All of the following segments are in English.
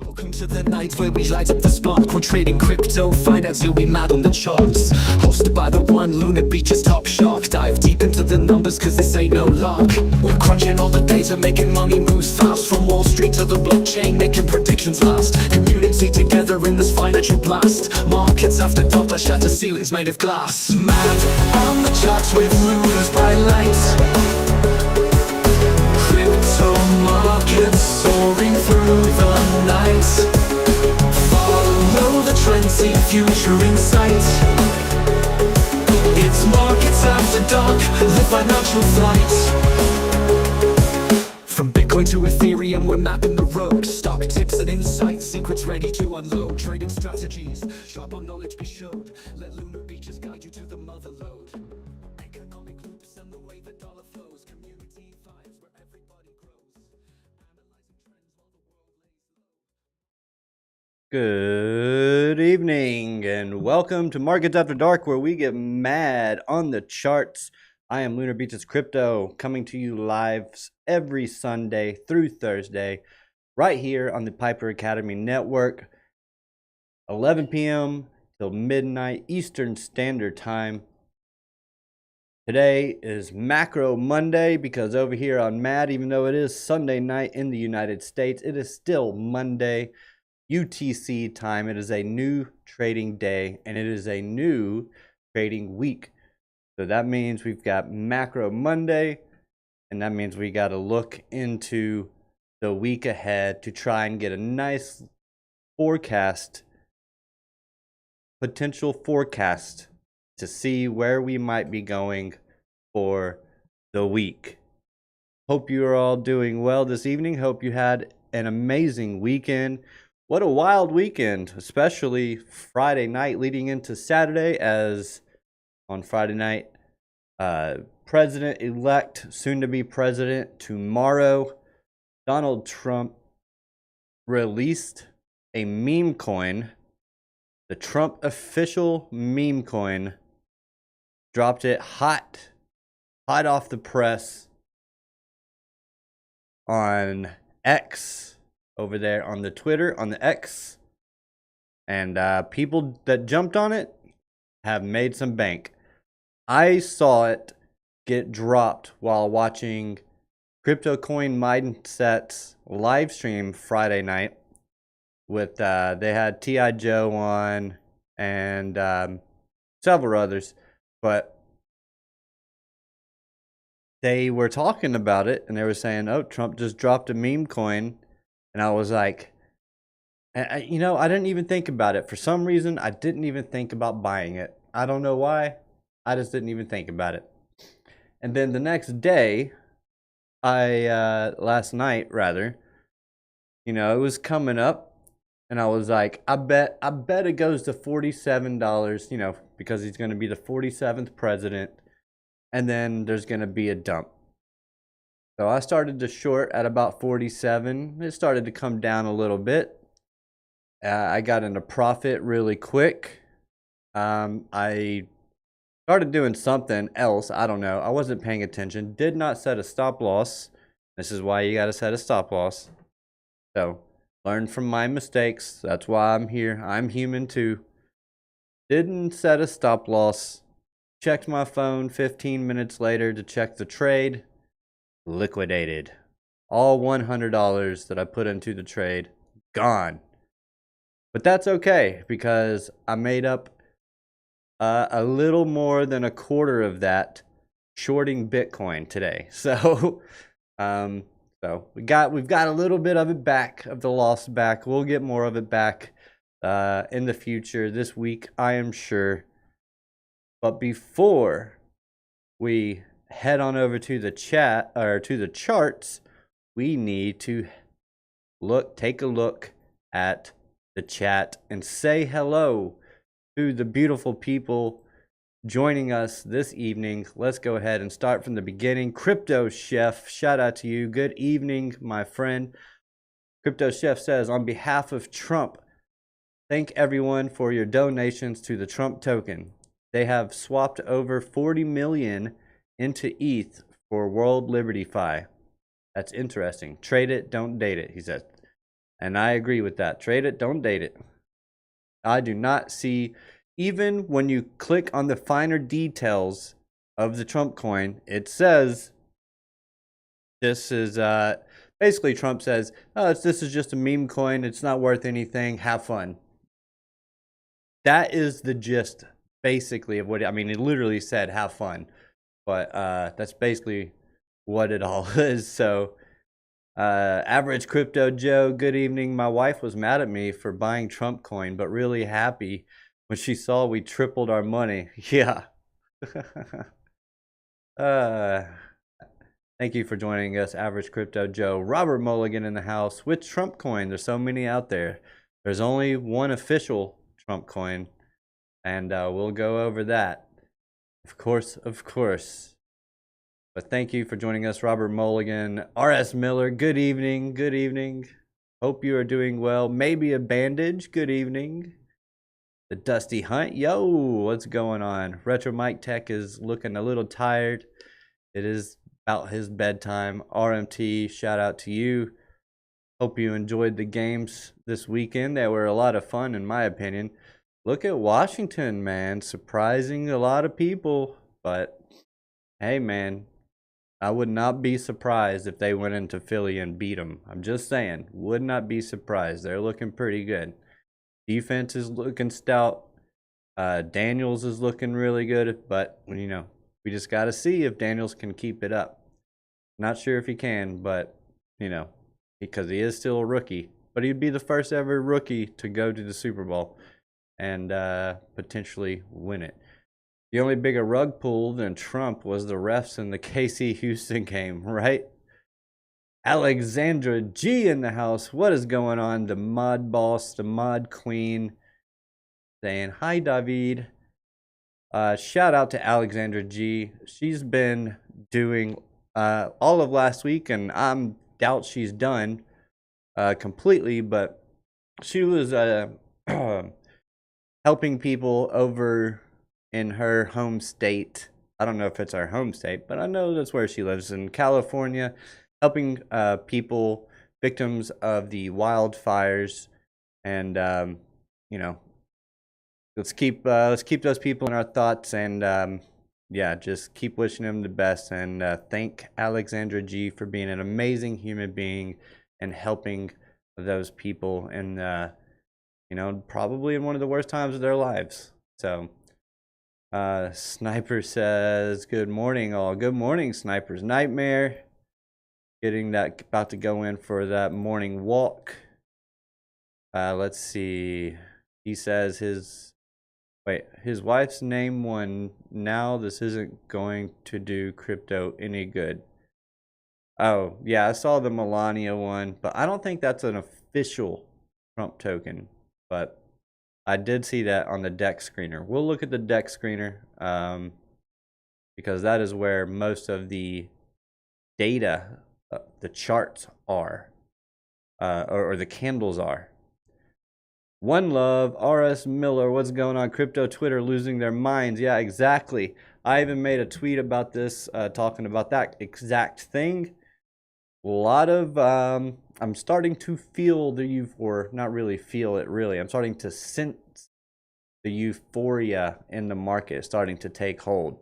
Welcome to the night where we light up the spark. We're trading crypto, find out who we mad on the charts. Hosted by the one Lunar Beaches top shark. Dive deep into the numbers cause this ain't no lark. We're crunching all the data, making money moves fast. From Wall Street to the blockchain, making predictions last. Community together in this financial blast. Markets after dollar shatter ceilings made of glass. Mad on the charts with Lunar's bright lights. Crypto markets soaring through the night. Follow the trends, see future in sight. It's markets after dark, the financial flight. From Bitcoin to Ethereum, we're mapping the road. Stock tips and insights, secrets ready to unload. Trading strategies, sharp on knowledge be showed. Let Lunar Beaches guide you to the mother lode. Economic loops and the way the dollar flows. Community vibes where everybody grows. Analyzing trends while the world lays low. Good evening and welcome to Markets After Dark, where we get mad on the charts. I am Lunar Beaches Crypto, coming to you live every Sunday through Thursday right here on the Piper Academy Network, 11 p.m. till midnight Eastern Standard Time. Today is Macro Monday because over here on MAD, even though it is Sunday night in the United States, it is still Monday UTC time. It is a new trading day and it is a new trading week. So that means we've got Macro Monday, and that means we got to look into the week ahead to try and get a nice forecast, potential forecast, to see where we might be going for the week. Hope you are all doing well this evening. Hope you had an amazing weekend. What a wild weekend, especially Friday night leading into Saturday, as on Friday night, President-elect, soon-to-be president tomorrow, Donald Trump released a meme coin. The Trump official meme coin dropped it hot off the press on X, over there on the Twitter, on the X, and people that jumped on it have made some bank. I saw it get dropped while watching Crypto Coin Mindset's live stream Friday night with they had T.I. Joe on and several others, but they were talking about it and they were saying, oh, Trump just dropped a meme coin. And I was like, I didn't even think about it. For some reason, I didn't even think about buying it. I don't know why. I just didn't even think about it. And then the next day, last night rather, it was coming up, and I was like, I bet it goes to $47, because he's going to be the 47th president, and then there's going to be a dump. So I started to short at about 47. It started to come down a little bit. I got into profit really quick. I started doing something else. I don't know. I wasn't paying attention. Did not set a stop loss. This is why you got to set a stop loss. So learn from my mistakes. That's why I'm here. I'm human too. Didn't set a stop loss. Checked my phone 15 minutes later to check the trade. Liquidated. All $100 that I put into the trade, gone. But that's okay, because I made up a little more than a quarter of that shorting Bitcoin today. So we've got a little bit of it back, of the loss back. We'll get more of it back in the future, this week, I am sure. But before we head on over to the chat, or to the charts, we need to take a look at the chat and say hello to the beautiful people joining us this evening. Let's go ahead and start from the beginning. Crypto Chef, shout out to you. Good evening, my friend. Crypto Chef says, on behalf of Trump, thank everyone for your donations to the Trump token. They have swapped over 40 million into ETH for World Liberty Fi. That's interesting. Trade it, don't date it, he says. And I agree with that. Trade it, don't date it. I do not see, even when you click on the finer details of the Trump coin, it says this is basically Trump says, oh, this is just a meme coin. It's not worth anything. Have fun. That is the gist, basically, of what I mean. It literally said, have fun. But that's basically what it all is. So, Average Crypto Joe, good evening. My wife was mad at me for buying Trump coin, but really happy when she saw we tripled our money. Yeah. Thank you for joining us, Average Crypto Joe. Robert Mulligan in the house with Trump coin. There's so many out there. There's only one official Trump coin, and we'll go over that. Of course, of course. But thank you for joining us, Robert Mulligan. R.S. Miller, good evening, good evening. Hope you are doing well. Maybe a bandage, good evening. The Dusty Hunt, yo, what's going on? Retro Mike Tech is looking a little tired. It is about his bedtime. RMT, shout out to you. Hope you enjoyed the games this weekend. They were a lot of fun, in my opinion. Look at Washington, man. Surprising a lot of people. But, hey, man, I would not be surprised if they went into Philly and beat them. I'm just saying. Would not be surprised. They're looking pretty good. Defense is looking stout. Daniels is looking really good. But, you know, we just got to see if Daniels can keep it up. Not sure if he can, but, you know, because he is still a rookie. But he'd be the first ever rookie to go to the Super Bowl and potentially win it. The only bigger rug pull than Trump was the refs in the KC Houston game, right? Alexandra G in the house. What is going on? The mod boss, the mod queen, saying hi, David. Shout out to Alexandra G. She's been doing all of last week, and I doubt she's done completely, but she was helping people over in her home state. I don't know if it's our home state, but I know that's where she lives, in California, helping people, victims of the wildfires, and you know, let's keep those people in our thoughts, and yeah, just keep wishing them the best, and thank Alexandra G for being an amazing human being and helping those people, and you know, probably in one of the worst times of their lives. So Sniper says, good morning all. Good morning, Sniper's Nightmare. Getting that, about to go in for that morning walk. Let's see. He says his wife's name won. Now this isn't going to do crypto any good. Oh, yeah, I saw the Melania one, but I don't think that's an official Trump token. But I did see that on the deck screener. We'll look at the deck screener because that is where most of the data, the charts are, or the candles are. One Love, R.S. Miller, what's going on? Crypto Twitter losing their minds. Yeah, exactly. I even made a tweet about this, talking about that exact thing. A lot of, I'm starting to feel or not really feel it really. I'm starting to sense the euphoria in the market starting to take hold.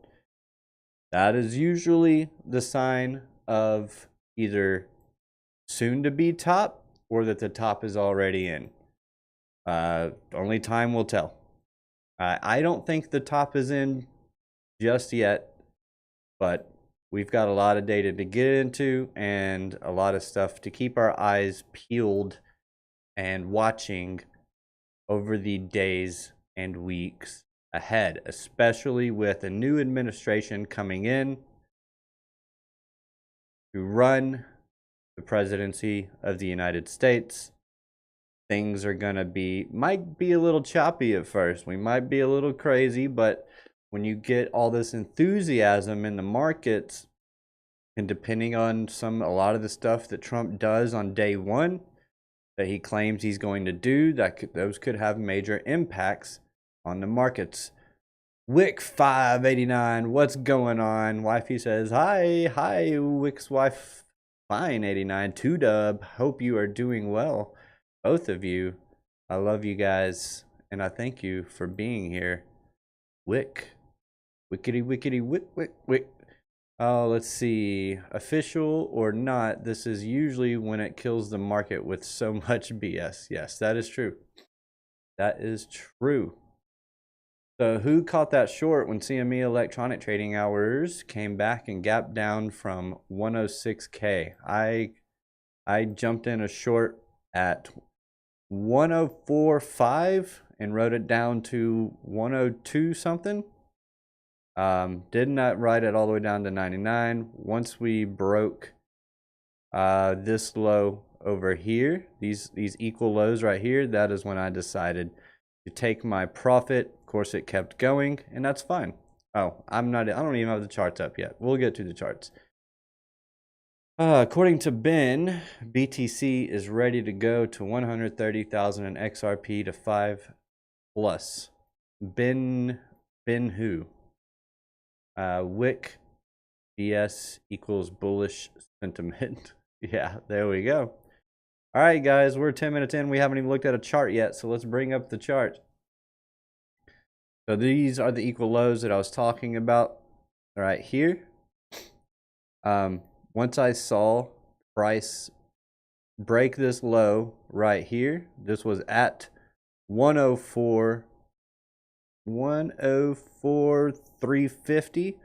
That is usually the sign of either soon to be top or that the top is already in. Only time will tell. I don't think the top is in just yet, but we've got a lot of data to get into and a lot of stuff to keep our eyes peeled and watching over the days and weeks ahead, especially with a new administration coming in to run the presidency of the United States. Things are going to might be a little choppy at first. We might be a little crazy, but when you get all this enthusiasm in the markets, and depending on a lot of the stuff that Trump does on day one, that he claims he's going to do, those could have major impacts on the markets. Wick 589, what's going on? Wifey says, hi, Wick's wife, fine 89, 2 dub. Hope you are doing well. both of you. I love you guys, and I thank you for being here. Wick. Wickety, wickety, wick, wick, wick. Oh, let's see. Official or not, this is usually when it kills the market with so much BS. Yes, that is true. That is true. So who caught that short when CME electronic trading hours came back and gapped down from 106K? I jumped in a short at 104.5 and wrote it down to 102 something. Did not write it all the way down to 99. Once we broke this low over here, these equal lows right here, that is when I decided to take my profit. Of course, it kept going, and that's fine. Oh, I don't even have the charts up yet. We'll get to the charts. According to Ben, BTC is ready to go to 130,000 and XRP to 5 plus. Ben who? Wick BS equals bullish sentiment. Yeah, there we go. All right, guys, we're 10 minutes in. We haven't even looked at a chart yet, so let's bring up the chart. So these are the equal lows that I was talking about right here. Once I saw price break this low right here, this was at 104,350.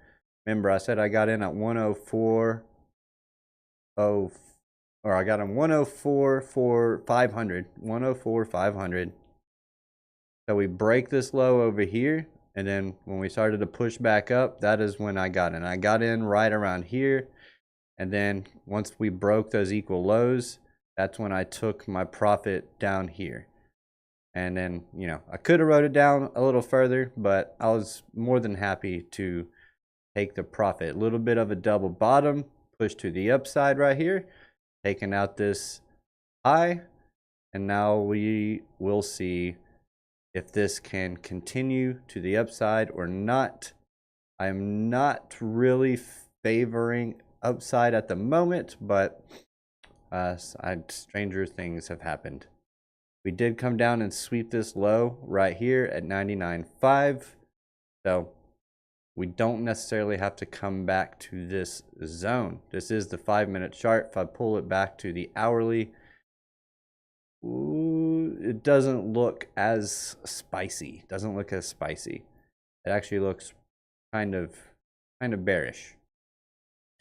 Remember, I said I got in at 104. Or I got on 104,500. 104,500. So we break this low over here, and then when we started to push back up, that is when I got in. I got in right around here, and then once we broke those equal lows, that's when I took my profit down here. And then, you know, I could have wrote it down a little further, but I was more than happy to take the profit. A little bit of a double bottom, push to the upside right here, taking out this high, and now we will see if this can continue to the upside or not. I am not really favoring upside at the moment, but stranger things have happened. We did come down and sweep this low right here at 99.5. So we don't necessarily have to come back to this zone. This is the 5-minute chart. If I pull it back to the hourly, ooh, it doesn't look as spicy. Doesn't look as spicy. It actually looks kind of bearish,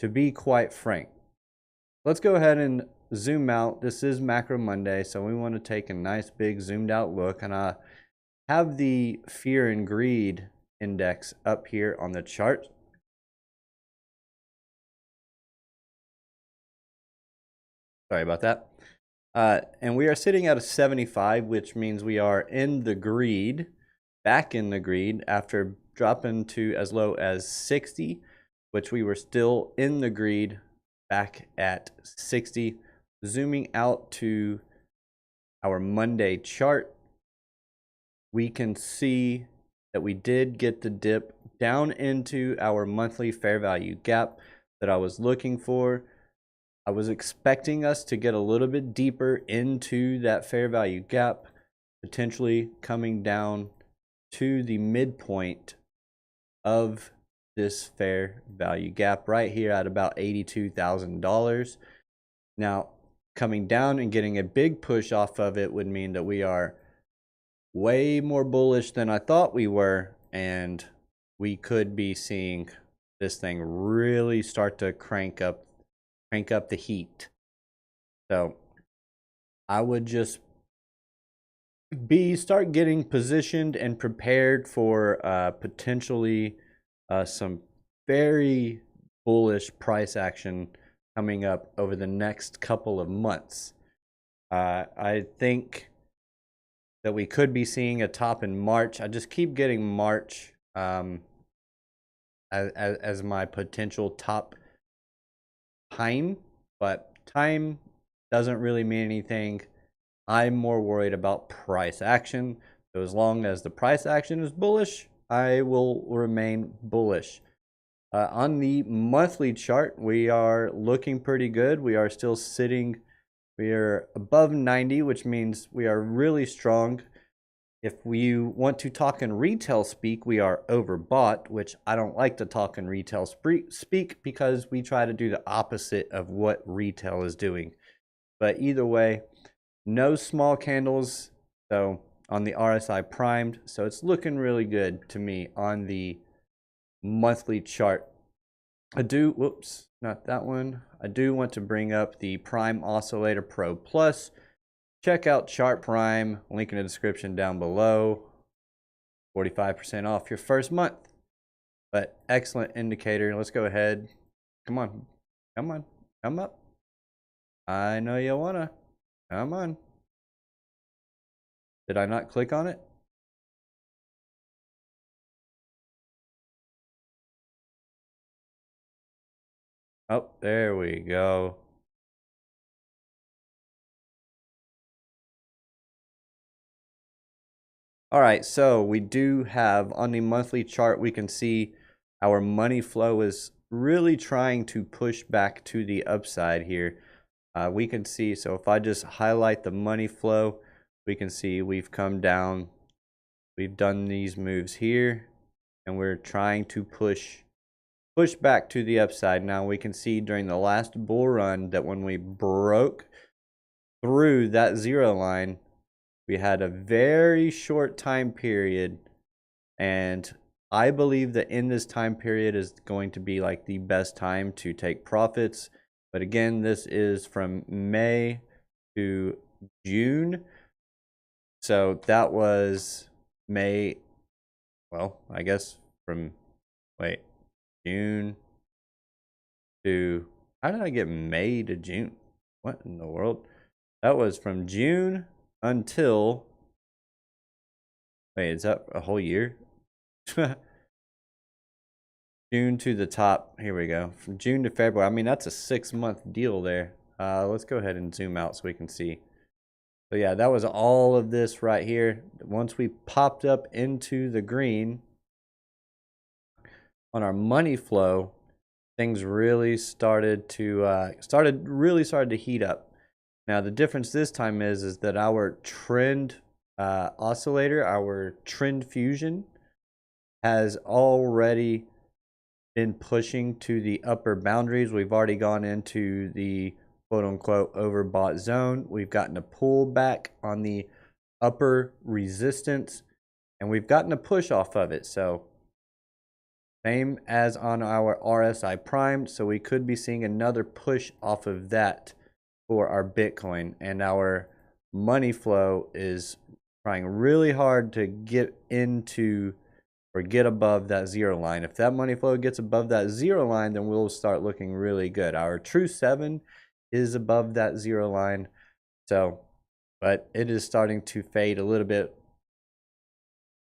to be quite frank. Let's go ahead and zoom out. This is Macro Monday, so we want to take a nice big zoomed out look, and I have the fear and greed index up here on the chart. Sorry about that. And we are sitting at a 75, which means we are in the greed, back in the greed after dropping to as low as 60, which we were still in the greed back at 60. Zooming out to our Monday chart, we can see that we did get the dip down into our monthly fair value gap that I was looking for. I was expecting us to get a little bit deeper into that fair value gap, potentially coming down to the midpoint of this fair value gap right here at about $82,000. Now, coming down and getting a big push off of it would mean that we are way more bullish than I thought we were, and we could be seeing this thing really start to crank up the heat. So I would just start getting positioned and prepared for potentially some very bullish price action coming up over the next couple of months. I think that we could be seeing a top in March. I just keep getting March as my potential top time, but time doesn't really mean anything. I'm more worried about price action. So as long as the price action is bullish, I will remain bullish. On the monthly chart, we are looking pretty good. We are still sitting We are above 90, which means we are really strong. If we want to talk in retail speak, we are overbought, which I don't like to talk in retail speak because we try to do the opposite of what retail is doing. But either way, no small candles, so on the RSI primed, so it's looking really good to me on the monthly chart. Whoops, not that one. I do want to bring up the Prime Oscillator Pro Plus. Check out Chart Prime, link in the description down below. 45% off your first month. But excellent indicator. Let's go ahead. Come on. Come on. Come up. I know you wanna. Come on. Did I not click on it? Oh, there we go. All right, so we do have on the monthly chart, we can see our money flow is really trying to push back to the upside here. We can see, so if I just highlight the money flow, we can see we've come down. We've done these moves here, and we're trying to push back to the upside. Now we can see during the last bull run that when we broke through that zero line, we had a very short time period, and I believe that in this time period is going to be like the best time to take profits. But again, this is from May to June. So that was May, well, I guess from, June to, how did I get May to June? What in the world? That was from June until, is that a whole year? June to the top. Here we go. From June to February. I mean, that's a 6-month deal there. Let's go ahead and zoom out so we can see. So yeah, that was all of this right here. Once we popped up into the green on our money flow, things really started to heat up. Now the difference this time is that our trend oscillator, our trend fusion, has already been pushing to the upper boundaries. We've already gone into the quote-unquote overbought zone. We've gotten a pullback on the upper resistance, and we've gotten a push off of it. So same as on our RSI prime, so we could be seeing another push off of that for our Bitcoin, and our money flow is trying really hard to get into or get above that zero line. If that money flow gets above that zero line, then we'll start looking really good. Our true 7 is above that zero line, so, but it is starting to fade a little bit.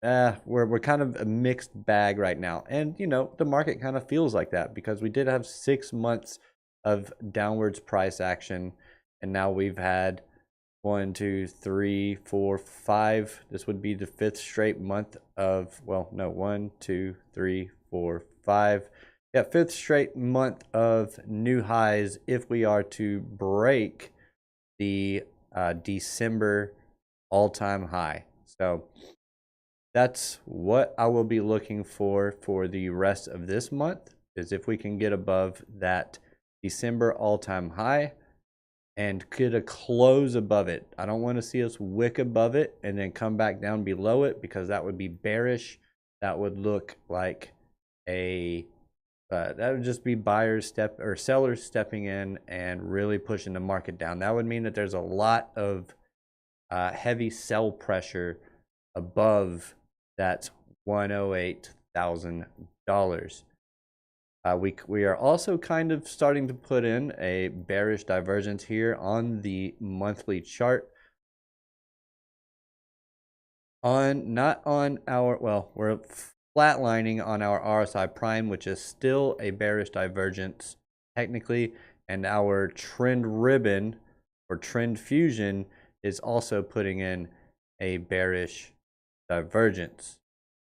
We're kind of a mixed bag right now, and you know, the market kind of feels like that because we did have 6 months of downwards price action, and now we've had 1, 2, 3, 4, 5. This would be the 5th straight month of, well, no, 1, 2, 3, 4, 5. Yeah, 5th straight month of new highs if we are to break the December all-time high. So that's what I will be looking for the rest of this month, is if we can get above that December all-time high and get a close above it. I don't want to see us wick above it and then come back down below it, because that would be bearish. That would look like a that would just be buyers sellers stepping in and really pushing the market down. That would mean that there's a lot of heavy sell pressure above that $108,000. We are also kind of starting to put in a bearish divergence here on the monthly chart. Not on our, well, we're flatlining on our RSI prime, which is still a bearish divergence technically, and our trend ribbon or trend fusion is also putting in a bearish divergence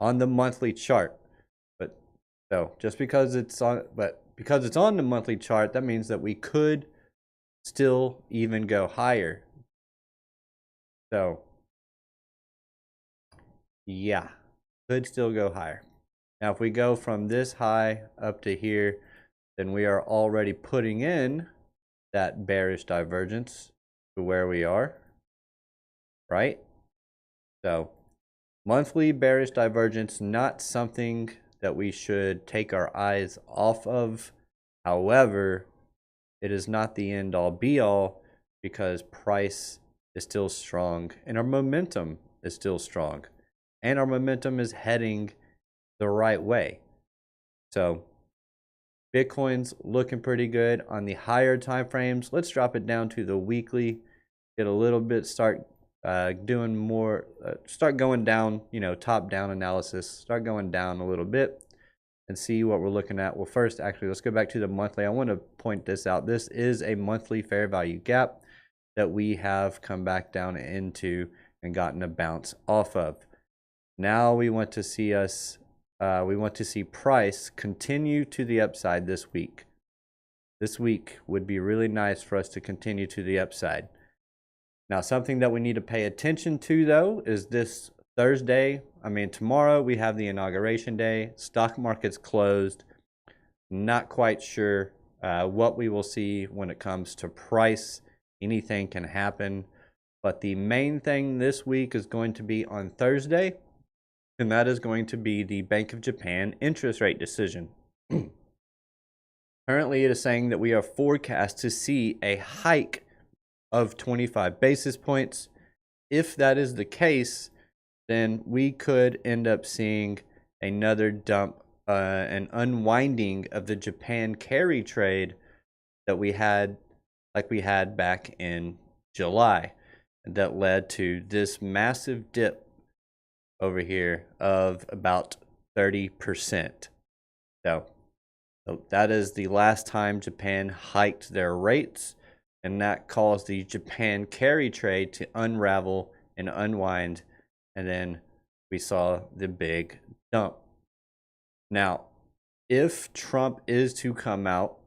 on the monthly chart. But so just because it's on, the monthly chart, that means that we could still even go higher. So, yeah, could still go higher. Now, if we go from this high up to here, then we are already putting in that bearish divergence to where we are, right? So, monthly bearish divergence, not something that we should take our eyes off of. However, it is not the end all be all, because price is still strong and our momentum is still strong and our momentum is heading the right way. So Bitcoin's looking pretty good on the higher time frames. Let's drop it down to the weekly, get a little bit, start doing more, start going down, top down analysis, start going down a little bit and see what we're looking at. Well, first, actually, let's go back to the monthly. I want to point this out. This is a monthly fair value gap that we have come back down into and gotten a bounce off of. Now we want to see price continue to the upside this week. This week would be really nice for us to continue to the upside. Now, something that we need to pay attention to, though, is this Thursday. Tomorrow we have the inauguration day. Stock market's closed. Not quite sure what we will see when it comes to price. Anything can happen. But the main thing this week is going to be on Thursday, and that is going to be the Bank of Japan interest rate decision. Currently, it is saying that we are forecast to see a hike of 25 basis points. If that is the case, then we could end up seeing another dump, an unwinding of the Japan carry trade that we had, like we had back in July, that led to this massive dip over here of about 30%. So that is the last time Japan hiked their rates, and that caused the Japan carry trade to unravel and unwind, and then we saw the big dump. Now, if Trump is to come out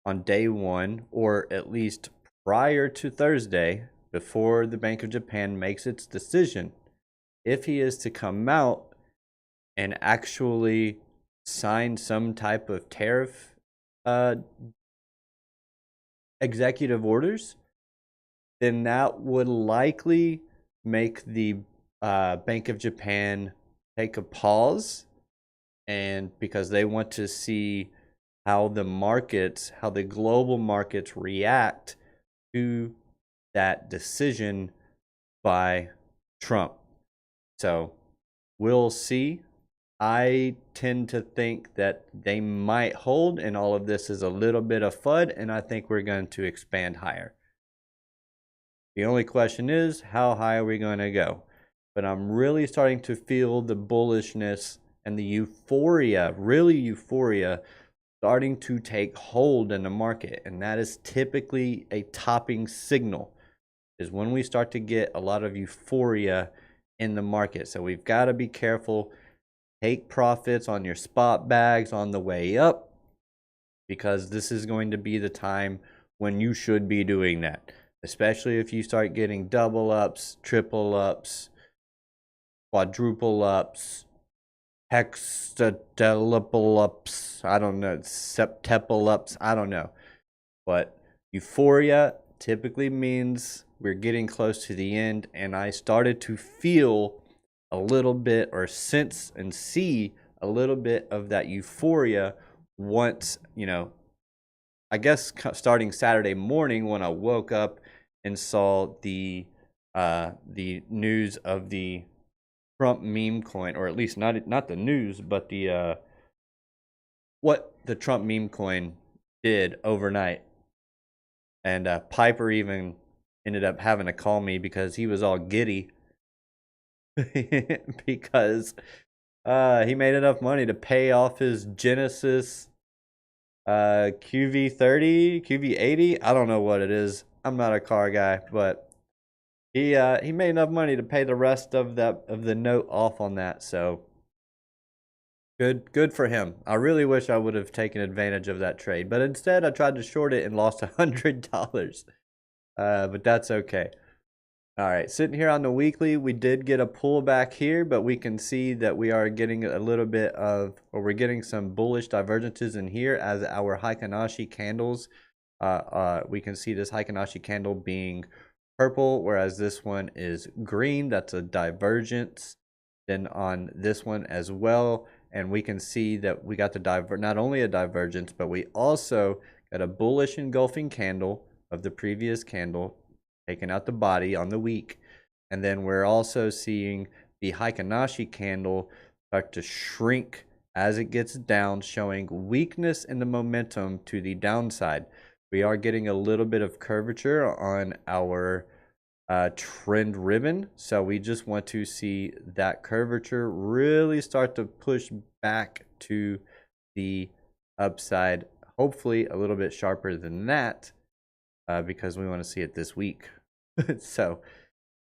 on day one, or at least prior to Thursday, before the Bank of Japan makes its decision, if he is to come out and actually sign some type of tariff executive orders, then that would likely make the Bank of Japan take a pause, and because they want to see how the global markets react to that decision by Trump. So we'll see. I tend to think that they might hold, and all of this is a little bit of FUD, and I think we're going to expand higher. The only question is, how high are we going to go? But I'm really starting to feel the bullishness and the euphoria, starting to take hold in the market. And that is typically a topping signal, is when we start to get a lot of euphoria in the market. So we've got to be careful. Take profits on your spot bags on the way up, because this is going to be the time when you should be doing that. Especially if you start getting double ups, triple ups, quadruple ups, hexadecimal ups, I don't know, septuple ups, I don't know. But euphoria typically means we're getting close to the end, and I started to feel a little bit, or sense and see a little bit of that euphoria once, I guess starting Saturday morning when I woke up and saw the news of the Trump meme coin, or at least not the news, but the what the Trump meme coin did overnight. And Piper even ended up having to call me because he was all giddy because he made enough money to pay off his Genesis QV30, QV80. I don't know what it is. I'm not a car guy, but he made enough money to pay the rest of the note off on that. So Good for him. I really wish I would have taken advantage of that trade, but instead I tried to short it and lost $100. But that's okay. All right, sitting here on the weekly, we did get a pullback here, but we can see that we are getting a little bit of, or we're getting some bullish divergences in here as our Heikin-Ashi candles. We can see this Heikin-Ashi candle being purple, whereas this one is green. That's a divergence. Then on this one as well, and we can see that we got the not only a divergence, but we also got a bullish engulfing candle of the previous candle, taking out the body on the week. And then we're also seeing the Heikin-Ashi candle start to shrink as it gets down, showing weakness in the momentum to the downside. We are getting a little bit of curvature on our trend ribbon, so we just want to see that curvature really start to push back to the upside, hopefully a little bit sharper than that, because we want to see it this week. So,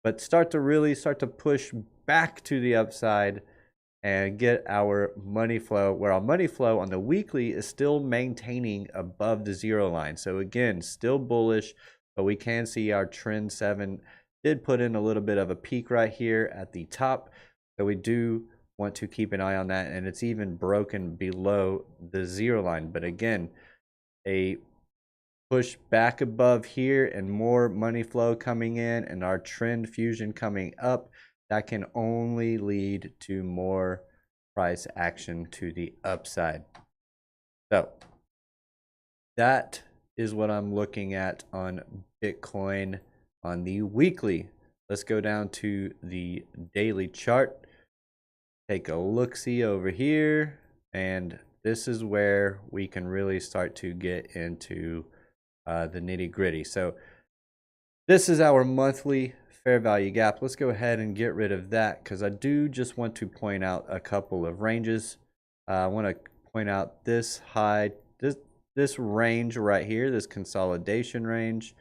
but really start to push back to the upside and get our money flow, where our money flow on the weekly is still maintaining above the zero line. So again, still bullish, but we can see our trend 7 did put in a little bit of a peak right here at the top. So we do want to keep an eye on that, and it's even broken below the zero line. But again, a push back above here and more money flow coming in and our trend fusion coming up, that can only lead to more price action to the upside. So that is what I'm looking at on Bitcoin on the weekly. Let's go down to the daily chart. Take a look-see over here, and this is where we can really start to get into the nitty-gritty. So this is our monthly fair value gap. Let's go ahead and get rid of that, because I do just want to point out a couple of ranges. I want to point out this high, this range right here, this consolidation range,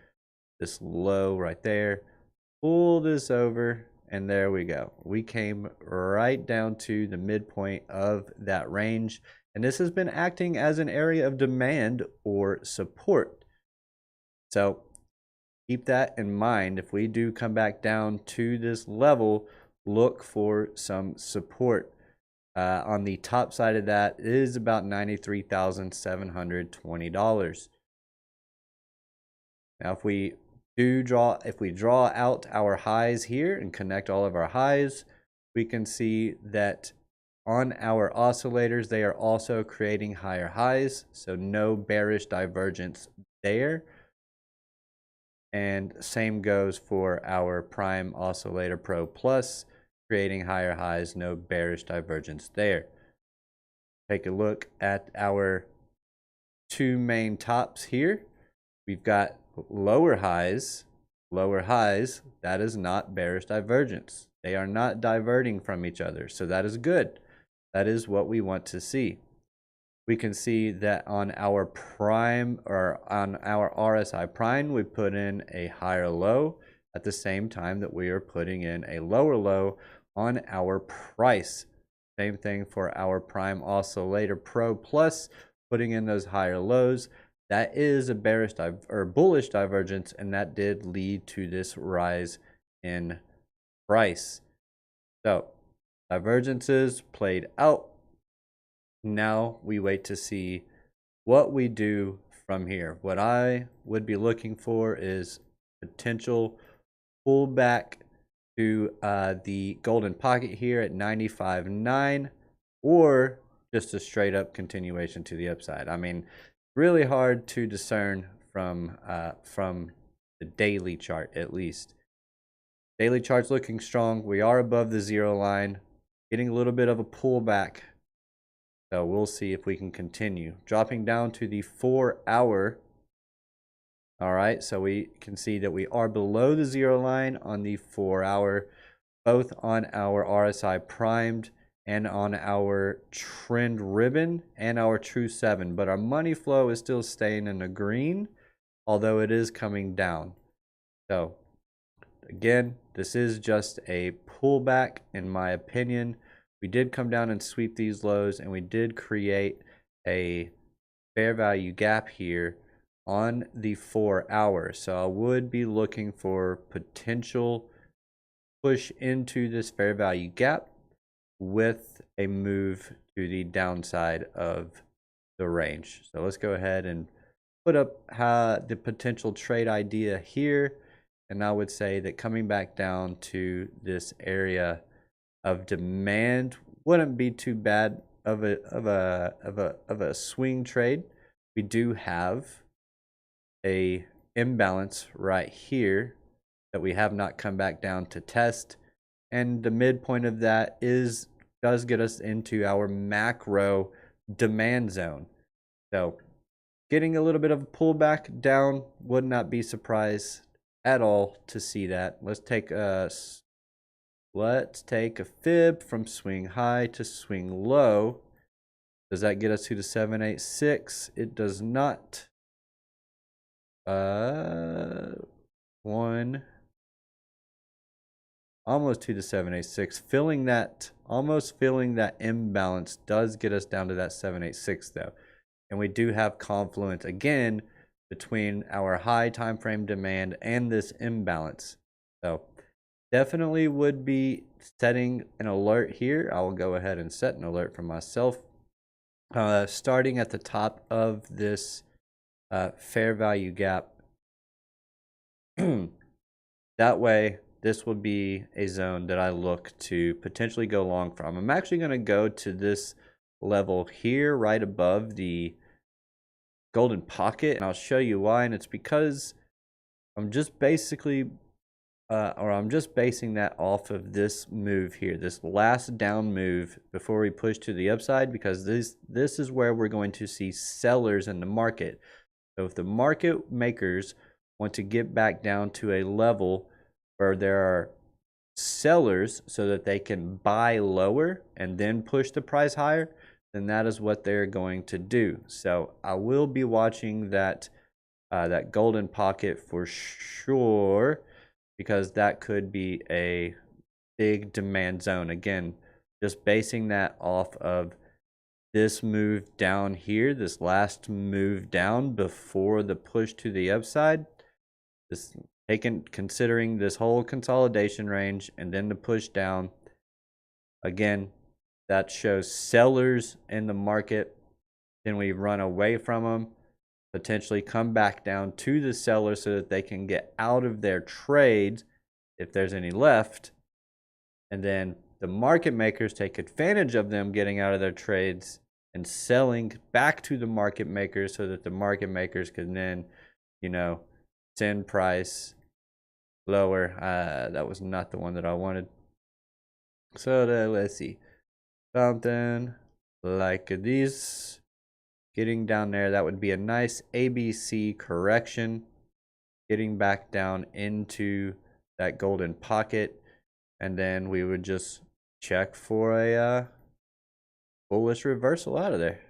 this low right there. Pull this over, and there we go. We came right down to the midpoint of that range, and this has been acting as an area of demand or support. So keep that in mind. If we do come back down to this level, look for some support. On the top side of that is about $93,720. Now, if we draw out our highs here and connect all of our highs, we can see that on our oscillators, they are also creating higher highs, so no bearish divergence there. And same goes for our Prime Oscillator Pro Plus, creating higher highs, no bearish divergence there. Take a look at our two main tops here. We've got lower highs, that is not bearish divergence. They are not diverting from each other, so that is good. That is what we want to see. We can see that on our prime, or on our RSI prime, we put in a higher low at the same time that we are putting in a lower low on our price. Same thing for our Prime Oscillator Pro Plus, putting in those higher lows. That is a bearish or bullish divergence, and that did lead to this rise in price. So divergences played out. Now we wait to see what we do from here. What I would be looking for is potential pullback to the golden pocket here at 95.9, or just a straight up continuation to the upside. I mean, really hard to discern from the daily chart, at least. Daily chart's looking strong. We are above the zero line, getting a little bit of a pullback. So we'll see if we can continue. Dropping down to the 4 hour. All right, so we can see that we are below the zero line on the 4 hour, both on our RSI primed and on our trend ribbon and our true 7. But our money flow is still staying in the green, although it is coming down. So again, this is just a pullback in my opinion. we did come down and sweep these lows, and we did create a fair value gap here on the 4 hour. So I would be looking for potential push into this fair value gap with a move to the downside of the range. So let's go ahead and put up the potential trade idea here. And I would say that coming back down to this area of demand wouldn't be too bad of a swing trade. We do have a imbalance right here that we have not come back down to test, and the midpoint of that does get us into our macro demand zone. So getting a little bit of a pullback down, would not be surprised at all to see that. Let's take a fib from swing high to swing low. Does that get us to the 786? It does not. Almost to the 786. Almost filling that imbalance does get us down to that 786 though. And we do have confluence again between our high time frame demand and this imbalance. So definitely would be setting an alert here. I will go ahead and set an alert for myself. Starting at the top of this fair value gap. That way, this would be a zone that I look to potentially go long from. I'm actually going to go to this level here right above the golden pocket, and I'll show you why. And it's because I'm just basically I'm just basing that off of this move here, this last down move before we push to the upside, because this is where we're going to see sellers in the market. So if the market makers want to get back down to a level where there are sellers so that they can buy lower and then push the price higher, then that is what they're going to do. So I will be watching that that golden pocket for sure, because that could be a big demand zone. Again, just basing that off of this move down here, this last move down before the push to the upside, this considering this whole consolidation range and then the push down, again, that shows sellers in the market. Then we run away from them, potentially come back down to the seller so that they can get out of their trades if there's any left, and then the market makers take advantage of them getting out of their trades and selling back to the market makers so that the market makers can then, send price lower. That was not the one that I wanted. So let's see, something like this. Getting down there, that would be a nice ABC correction. Getting back down into that golden pocket, and then we would just check for a bullish reversal out of there.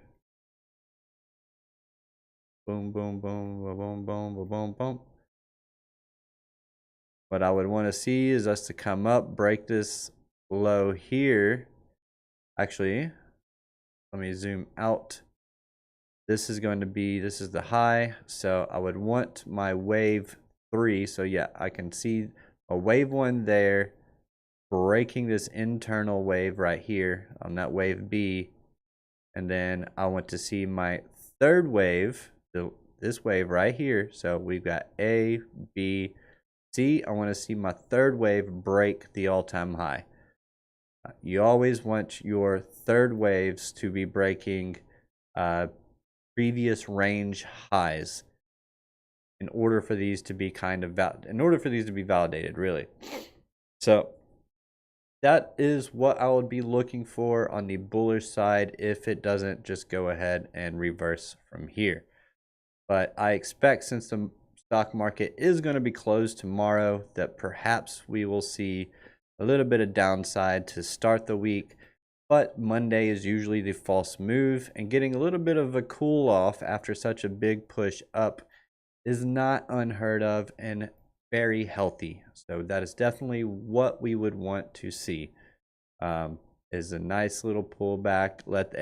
Boom, boom, boom, boom, boom, boom, boom, boom. What I would want to see is us to come up, break this low here. Actually, let me zoom out. This is the high. So I would want my wave 3. So yeah, I can see a wave 1 there, breaking this internal wave right here on that wave B. And then I want to see my third wave, this wave right here. So we've got A, B, C. I want to see my third wave break the all-time high. You always want your third waves to be breaking previous range highs in order for these to be validated, really. So that is what I would be looking for on the bullish side if it doesn't just go ahead and reverse from here. But I expect, since the stock market is going to be closed tomorrow, that perhaps we will see a little bit of downside to start the week. But Monday is usually the false move, and getting a little bit of a cool off after such a big push up is not unheard of and very healthy. So that is definitely what we would want to see. is a nice little pullback. Let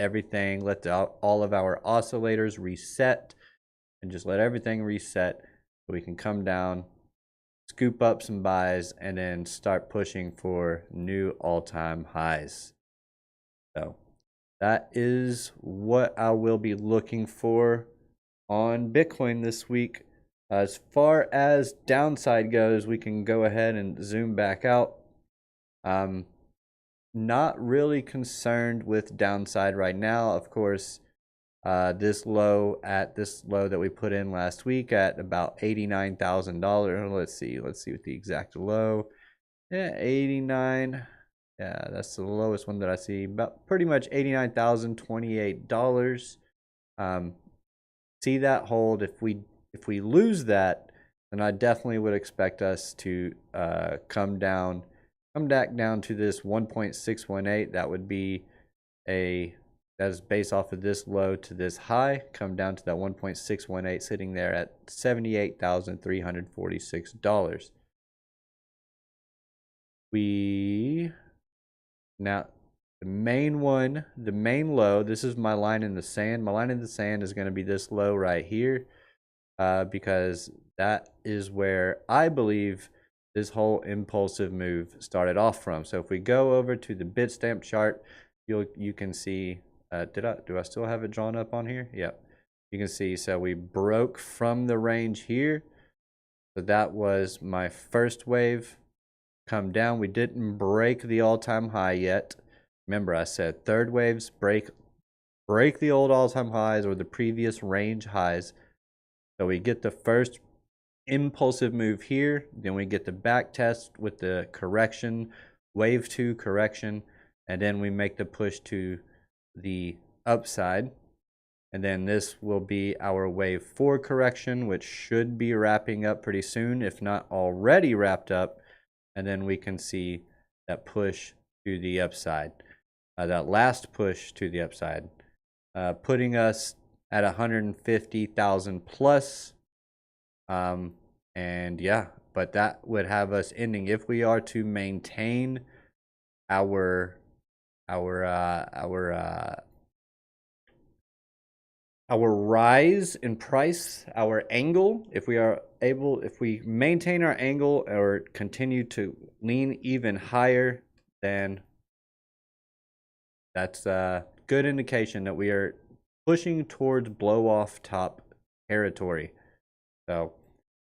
all of our oscillators reset, and just let everything reset so we can come down, scoop up some buys, and then start pushing for new all-time highs. So that is what I will be looking for on Bitcoin this week. As far as downside goes, we can go ahead and zoom back out. Not really concerned with downside right now. Of course, this low that we put in last week at about $89,000. Let's see what the exact low. Yeah, 89. Yeah, that's the lowest one that I see. About pretty much $89,028. See that hold. If we lose that, then I definitely would expect us to come back down to this 1.618. That would be that's based off of this low to this high. Come down to that 1.618, sitting there at $78,346. Now the main low, this is my line in the sand. My line in the sand is going to be this low right here, because that is where I believe this whole impulsive move started off from. So if we go over to the Bitstamp chart, you can see, do I still have it drawn up on here? Yep. You can see, so we broke from the range here. So that was my first wave. Come down. We didn't break the all-time high yet. Remember, I said third waves break the old all-time highs or the previous range highs. So we get the first impulsive move here, then we get the back test with the correction, wave 2 correction, and then we make the push to the upside. And then this will be our wave 4 correction, which should be wrapping up pretty soon, if not already wrapped up. And then we can see that push to the upside, that last push to the upside, putting us at 150,000 plus. And yeah, but that would have us ending, if we are to maintain our rise in price, our angle, if we maintain our angle or continue to lean even higher, then that's a good indication that we are pushing towards blow off top territory. So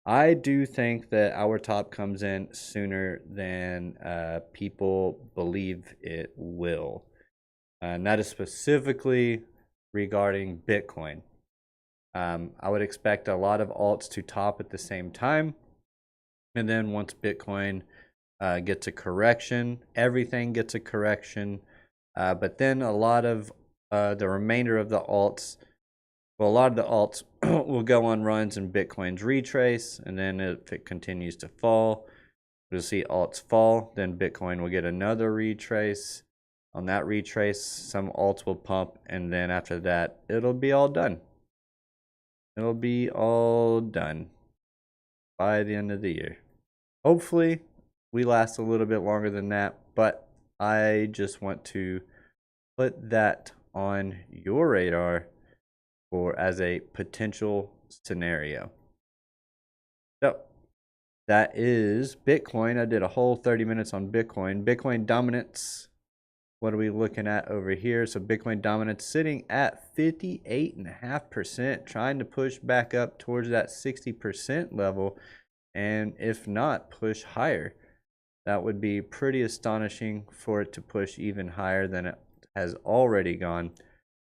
I do think that our top comes in sooner than people believe it will. And that is specifically regarding Bitcoin. I would expect a lot of alts to top at the same time. And then once Bitcoin gets a correction, everything gets a correction. But then a lot of the remainder of the alts, well, a lot of the alts will go on runs and Bitcoin's retrace. And then if it continues to fall, we'll see alts fall. Then Bitcoin will get another retrace. On that retrace, some alts will pump. And then after that, it'll be all done. It'll be all done by the end of the year. Hopefully, we last a little bit longer than that. But I just want to put that on your radar as a potential scenario. So that is Bitcoin. I did a whole 30 minutes on Bitcoin. Bitcoin dominance. What are we looking at over here? So Bitcoin dominance sitting at 58.5%, trying to push back up towards that 60% level, and if not, push higher. That would be pretty astonishing for it to push even higher than it has already gone.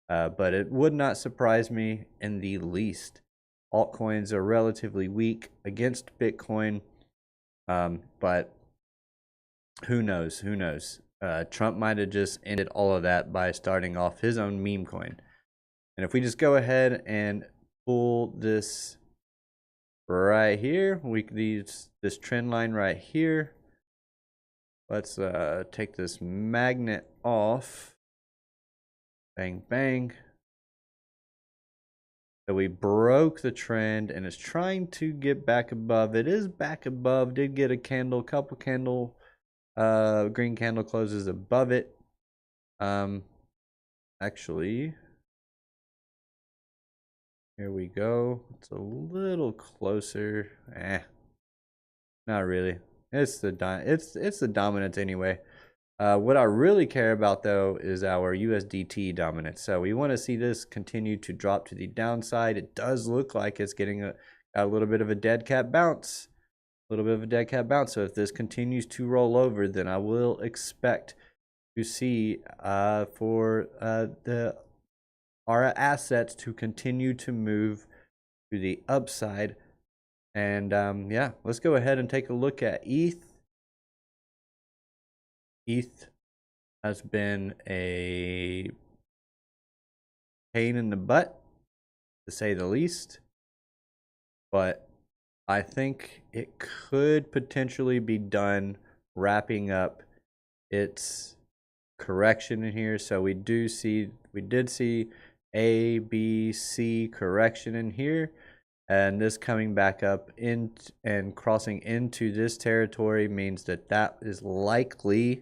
But it would not surprise me in the least. Altcoins are relatively weak against Bitcoin, but who knows? Who knows? Trump might have just ended all of that by starting off his own meme coin. And if we just go ahead and pull this right here, this trend line right here. Let's take this magnet off. Bang, bang. So we broke the trend and it's trying to get back above. It is back above. Did get a candle, couple candle, green candle closes above it. Actually, here we go. It's a little closer. Not really. It's the dominance anyway. What I really care about though is our USDT dominance. So we want to see this continue to drop to the downside. It does look like it's getting a little bit of a dead cat bounce. A little bit of a dead cat bounce. So if this continues to roll over, then I will expect to see for our assets to continue to move to the upside. And yeah, let's go ahead and take a look at ETH. ETH has been a pain in the butt, to say the least. But I think it could potentially be done wrapping up its correction in here. So we did see A, B, C correction in here. And this coming back up in and crossing into this territory means that is likely,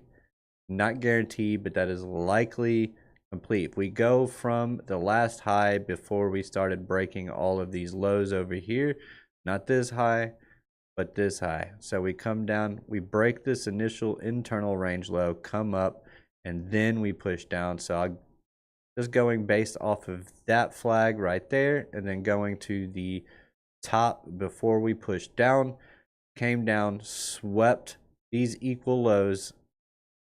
not guaranteed, but that is likely complete. If we go from the last high before we started breaking all of these lows over here, not this high, but this high. So we come down, we break this initial internal range low, come up, and then we push down. So I'm just going based off of that flag right there, and then going to the top before we pushed down, came down, swept these equal lows,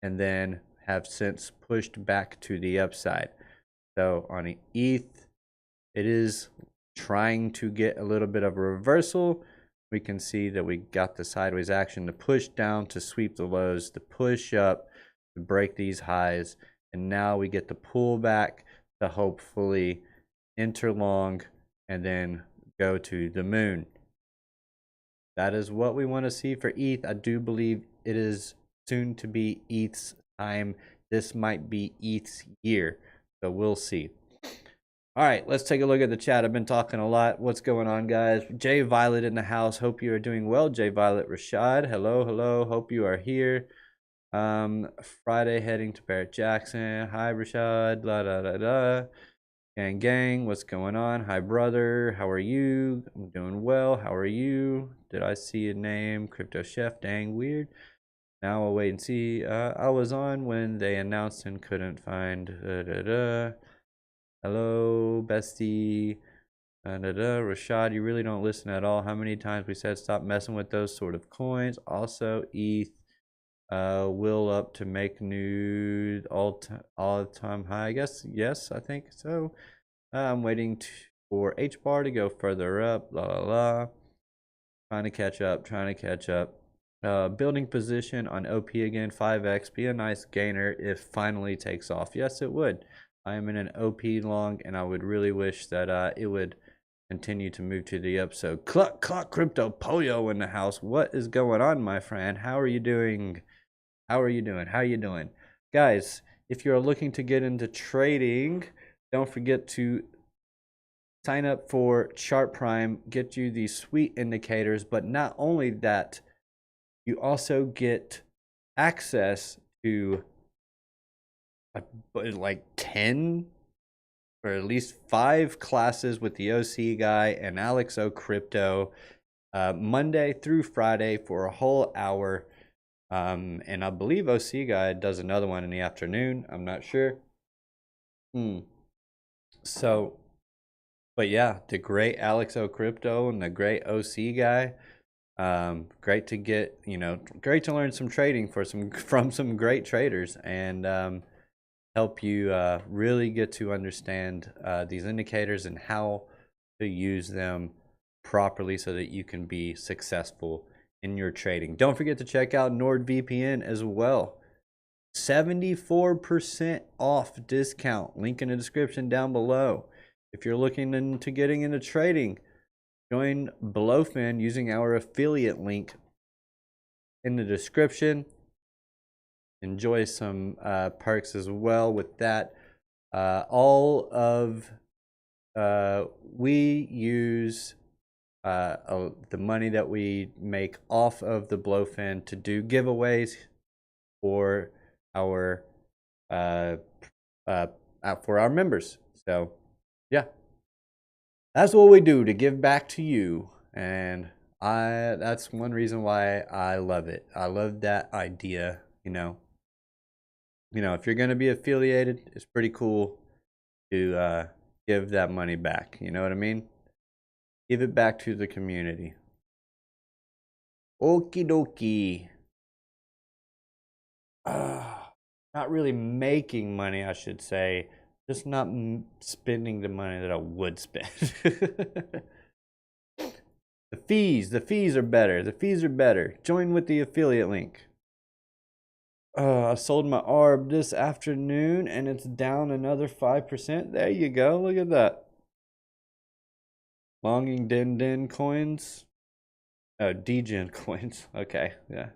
and then have since pushed back to the upside. So on an ETH, it is trying to get a little bit of a reversal. We can see that we got the sideways action to push down, to sweep the lows, to push up, to break these highs, and now we get the pullback to hopefully enter long and then go to the moon. That is what we want to see for ETH. I do believe it is soon to be ETH's time. This might be ETH's year, so we'll see. All right, let's take a look at the chat. I've been talking a lot. What's going on, guys? Jay Violet in the house. Hope you are doing well. Jay Violet Rashad. Hello, hello. Hope you are here. Friday heading to Barrett Jackson. Hi, Rashad. La da da da. Gang, what's going on? Hi, brother. How are you? I'm doing well. How are you? Did I see a name? Crypto Chef. Dang, weird. Now I'll wait and see. I was on when they announced and couldn't find. Hello, bestie. Rashad, you really don't listen at all. How many times we said stop messing with those sort of coins? Also, ETH will up to make new all-time high. I guess, yes, I think so. I'm waiting for H bar to go further up. La la la. Trying to catch up. Building position on OP again, 5x. Be a nice gainer if finally takes off. Yes, it would. I am in an OP long, and I would really wish that it would continue to move to the up. So, Cluck Crypto Pollo in the house. What is going on, my friend? How are you doing? How are you doing? Guys, if you're looking to get into trading, don't forget to sign up for Chart Prime, get you these sweet indicators, but not only that, you also get access to like 10 or at least 5 classes with the OC guy and Alex O Crypto Monday through Friday for a whole hour. And I believe OC guy does another one in the afternoon. I'm not sure. So, but yeah, the great Alex O Crypto and the great OC guy. Great to get, great to learn some trading from some great traders, and help you really get to understand these indicators and how to use them properly so that you can be successful in your trading. Don't forget to check out NordVPN as well. 74% off discount. Link in the description down below. If you're looking into getting into trading, join Blowfin using our affiliate link in the description. Enjoy some perks as well with that. We use the money that we make off of the Blowfin to do giveaways for our uh, out for our members. So yeah, that's what we do to give back to you. And that's one reason why I love it. I love that idea. If you're going to be affiliated, it's pretty cool to give that money back. You know what I mean? Give it back to the community. Okie dokie. Not really making money, I should say. Just not spending the money that I would spend. The fees are better. The fees are better. Join with the affiliate link. I sold my ARB this afternoon and it's down another 5%. There you go. Look at that. Longing Den coins. Oh, degen coins. Okay, yeah.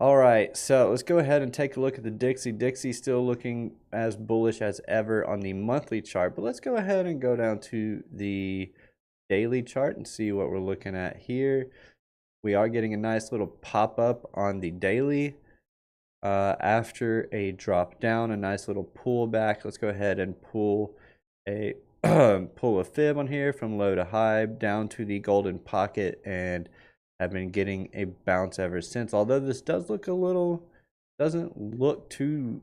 All right, so let's go ahead and take a look at the Dixie. Dixie's still looking as bullish as ever on the monthly chart, but let's go ahead and go down to the daily chart and see what we're looking at here. We are getting a nice little pop-up on the daily after a drop down, a nice little pullback. Let's go ahead and pull a pull a fib on here from low to high down to the golden pocket, and have been getting a bounce ever since. Although this does look doesn't look too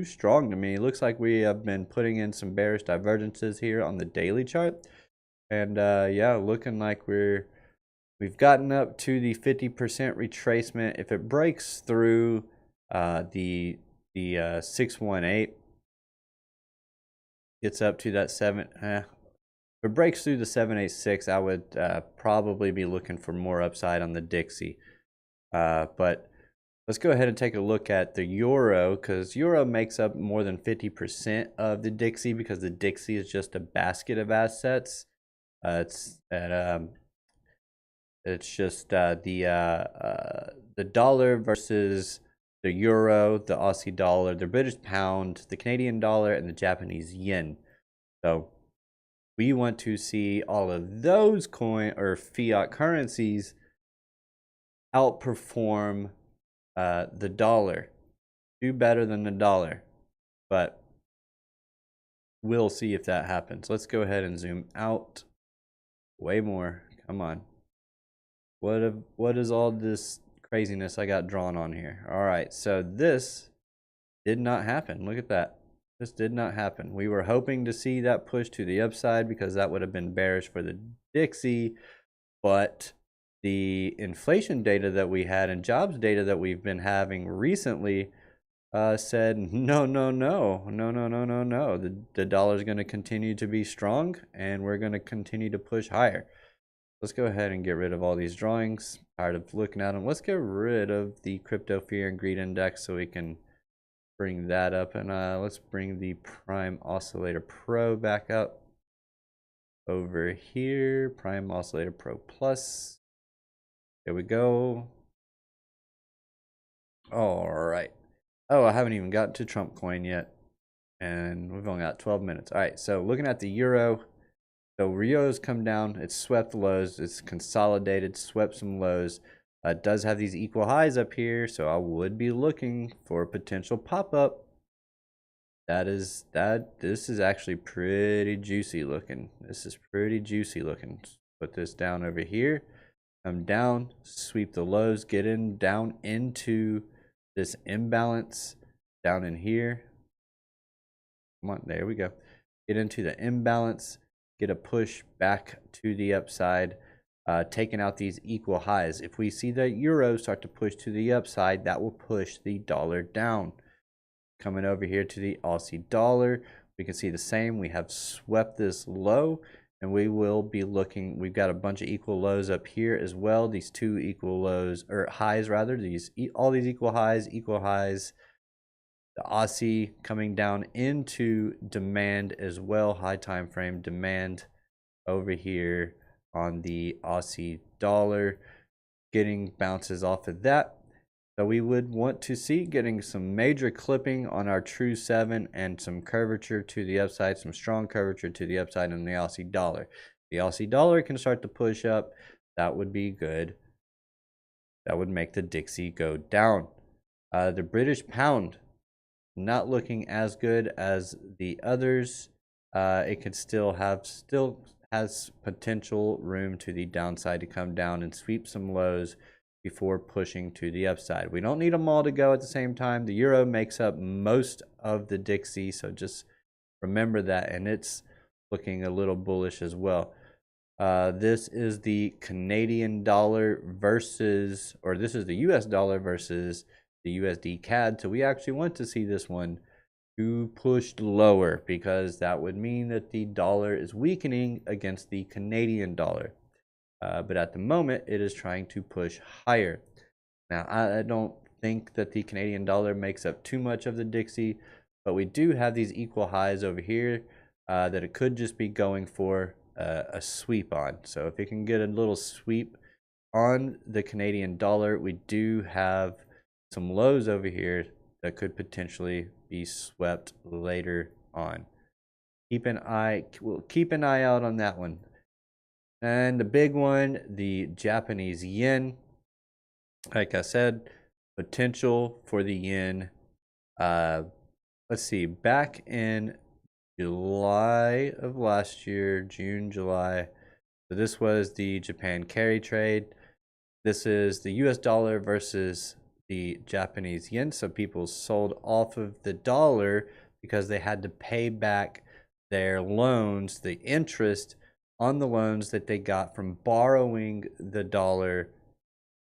strong to me. It looks like we have been putting in some bearish divergences here on the daily chart, and yeah, looking like we've gotten up to the 50% retracement. If it breaks through the 618, gets up to that if it breaks through the 786, I would probably be looking for more upside on the Dixie. But let's go ahead and take a look at the Euro, because Euro makes up more than 50% of the Dixie, because the Dixie is just a basket of assets. It's just the dollar versus the euro, the Aussie dollar, the British pound, the Canadian dollar, and the Japanese yen. So we want to see all of those coin or fiat currencies outperform the dollar, do better than the dollar. But we'll see if that happens. Let's go ahead and zoom out way more. Come on. What is all this craziness I got drawn on here? All right, so this did not happen. Look at that. This did not happen. We were hoping to see that push to the upside, because that would have been bearish for the Dixie, but the inflation data that we had and jobs data that we've been having recently said no. The dollar is going to continue to be strong, and we're going to continue to push higher. Let's go ahead and get rid of all these drawings. Tired of looking at them. Let's get rid of the crypto fear and greed index so we can bring that up. And let's bring the prime oscillator pro back up over here. Prime oscillator pro plus. There we go. All right. Oh, I haven't even gotten to Trump coin yet, and we've only got 12 minutes. All right, so looking at the euro. So Rio's come down, it's swept lows, it's consolidated, swept some lows. It does have these equal highs up here, so I would be looking for a potential pop-up. This is actually pretty juicy looking. This is pretty juicy looking. Put this down over here. Come down, sweep the lows, get in down into this imbalance down in here. Come on, there we go. Get into the imbalance. Get a push back to the upside, taking out these equal highs. If we see the euro start to push to the upside, that will push the dollar down. Coming over here to the Aussie dollar, we can see the same. We have swept this low, and we will be looking. We've got a bunch of equal lows up here as well. These two equal lows, or highs rather. All these equal highs. The Aussie coming down into demand as well, high time frame demand over here on the Aussie dollar, getting bounces off of that. So we would want to see getting some major clipping on our true 7 and some curvature to the upside, some strong curvature to the upside in the Aussie dollar. The Aussie dollar can start to push up. That would be good. That would make the Dixie go down. The British pound not looking as good as the others. It could still has potential room to the downside to come down and sweep some lows before pushing to the upside. We don't need them all to go at the same time. The euro makes up most of the Dixie, so just remember that, and it's looking a little bullish as well. This is the Canadian dollar versus, or this is the US dollar versus the USD CAD. So we actually want to see this one to push lower, because that would mean that the dollar is weakening against the Canadian dollar. But at the moment, it is trying to push higher. Now, I don't think that the Canadian dollar makes up too much of the Dixie, but we do have these equal highs over here that it could just be going for a sweep on. So if it can get a little sweep on the Canadian dollar, we do have some lows over here that could potentially be swept later on. We'll keep an eye out on that one. And the big one, the Japanese yen. Like I said, potential for the yen. Let's see, back in July of last year, June, July. So this was the Japan carry trade. This is the US dollar versus the Japanese yen. So people sold off of the dollar because they had to pay back their loans, the interest on the loans that they got from borrowing the dollar,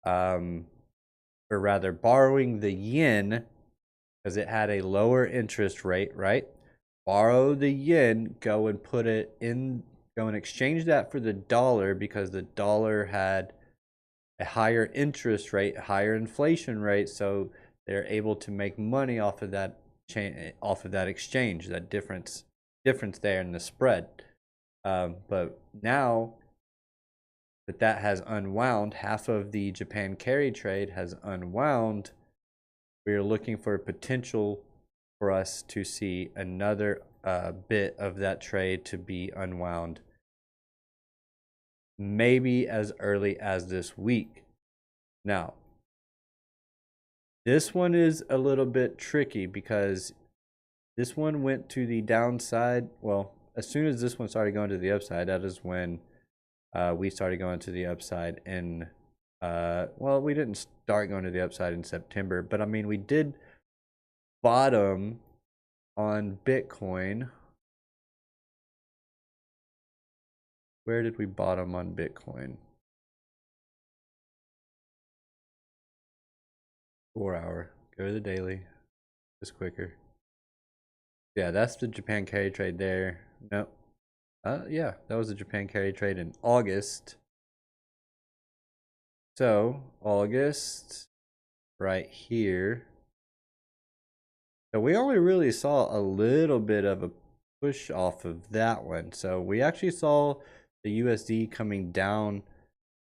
or rather borrowing the yen, because it had a lower interest rate, right? Borrow the yen, go and put it in, go and exchange that for the dollar, because the dollar had a higher interest rate, higher inflation rate, so they're able to make money off of that exchange, that difference there in the spread. But now that has unwound, half of the Japan carry trade has unwound, we are looking for potential for us to see another bit of that trade to be unwound, maybe as early as this week. Now, this one is a little bit tricky, because this one went to the downside. Well, as soon as this one started going to the upside, that is when we started going to the upside in, well, we didn't start going to the upside in September, but I mean, we did bottom on Bitcoin. Where did we bottom on Bitcoin? 4 hour. Go to the daily. Just quicker. Yeah, that's the Japan carry trade there. No. Yeah, that was the Japan carry trade in August. So, August, right here. So we only really saw a little bit of a push off of that one. So we actually saw the USD coming down,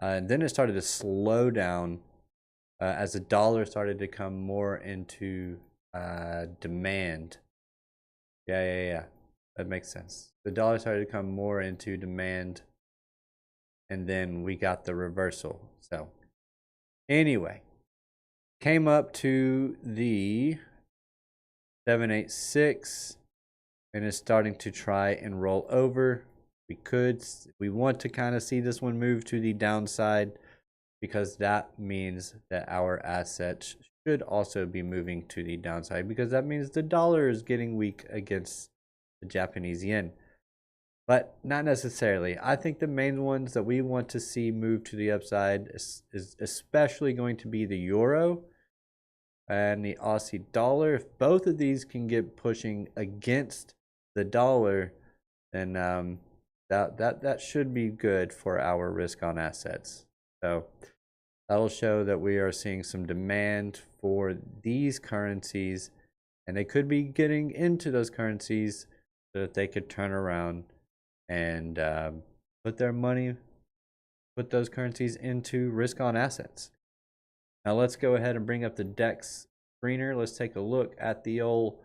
and then it started to slow down as the dollar started to come more into demand. Yeah. That makes sense. The dollar started to come more into demand, and then we got the reversal. So anyway, came up to the 786 and is starting to try and roll over. We want to kind of see this one move to the downside, because that means that our assets should also be moving to the downside, because that means the dollar is getting weak against the Japanese yen. But not necessarily. I think the main ones that we want to see move to the upside is especially going to be the euro and the Aussie dollar. If both of these can get pushing against the dollar, then that should be good for our risk on assets. So that'll show that we are seeing some demand for these currencies, and they could be getting into those currencies so that they could turn around and put those currencies into risk on assets. Now let's go ahead and bring up the DEX screener. Let's take a look at the old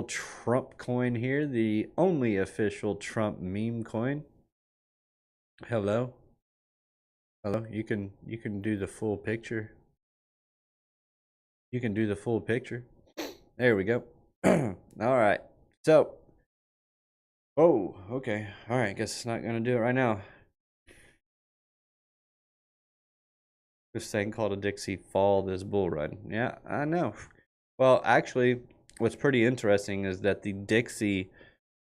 Trump coin here, the only official Trump meme coin. Hello. You can do the full picture. You can do the full picture. There we go. All right. So, oh, okay. All right. Guess it's not going to do it right now. This thing called a Dixie Fall, this bull run. Yeah, I know. Well, actually, what's pretty interesting is that the Dixie,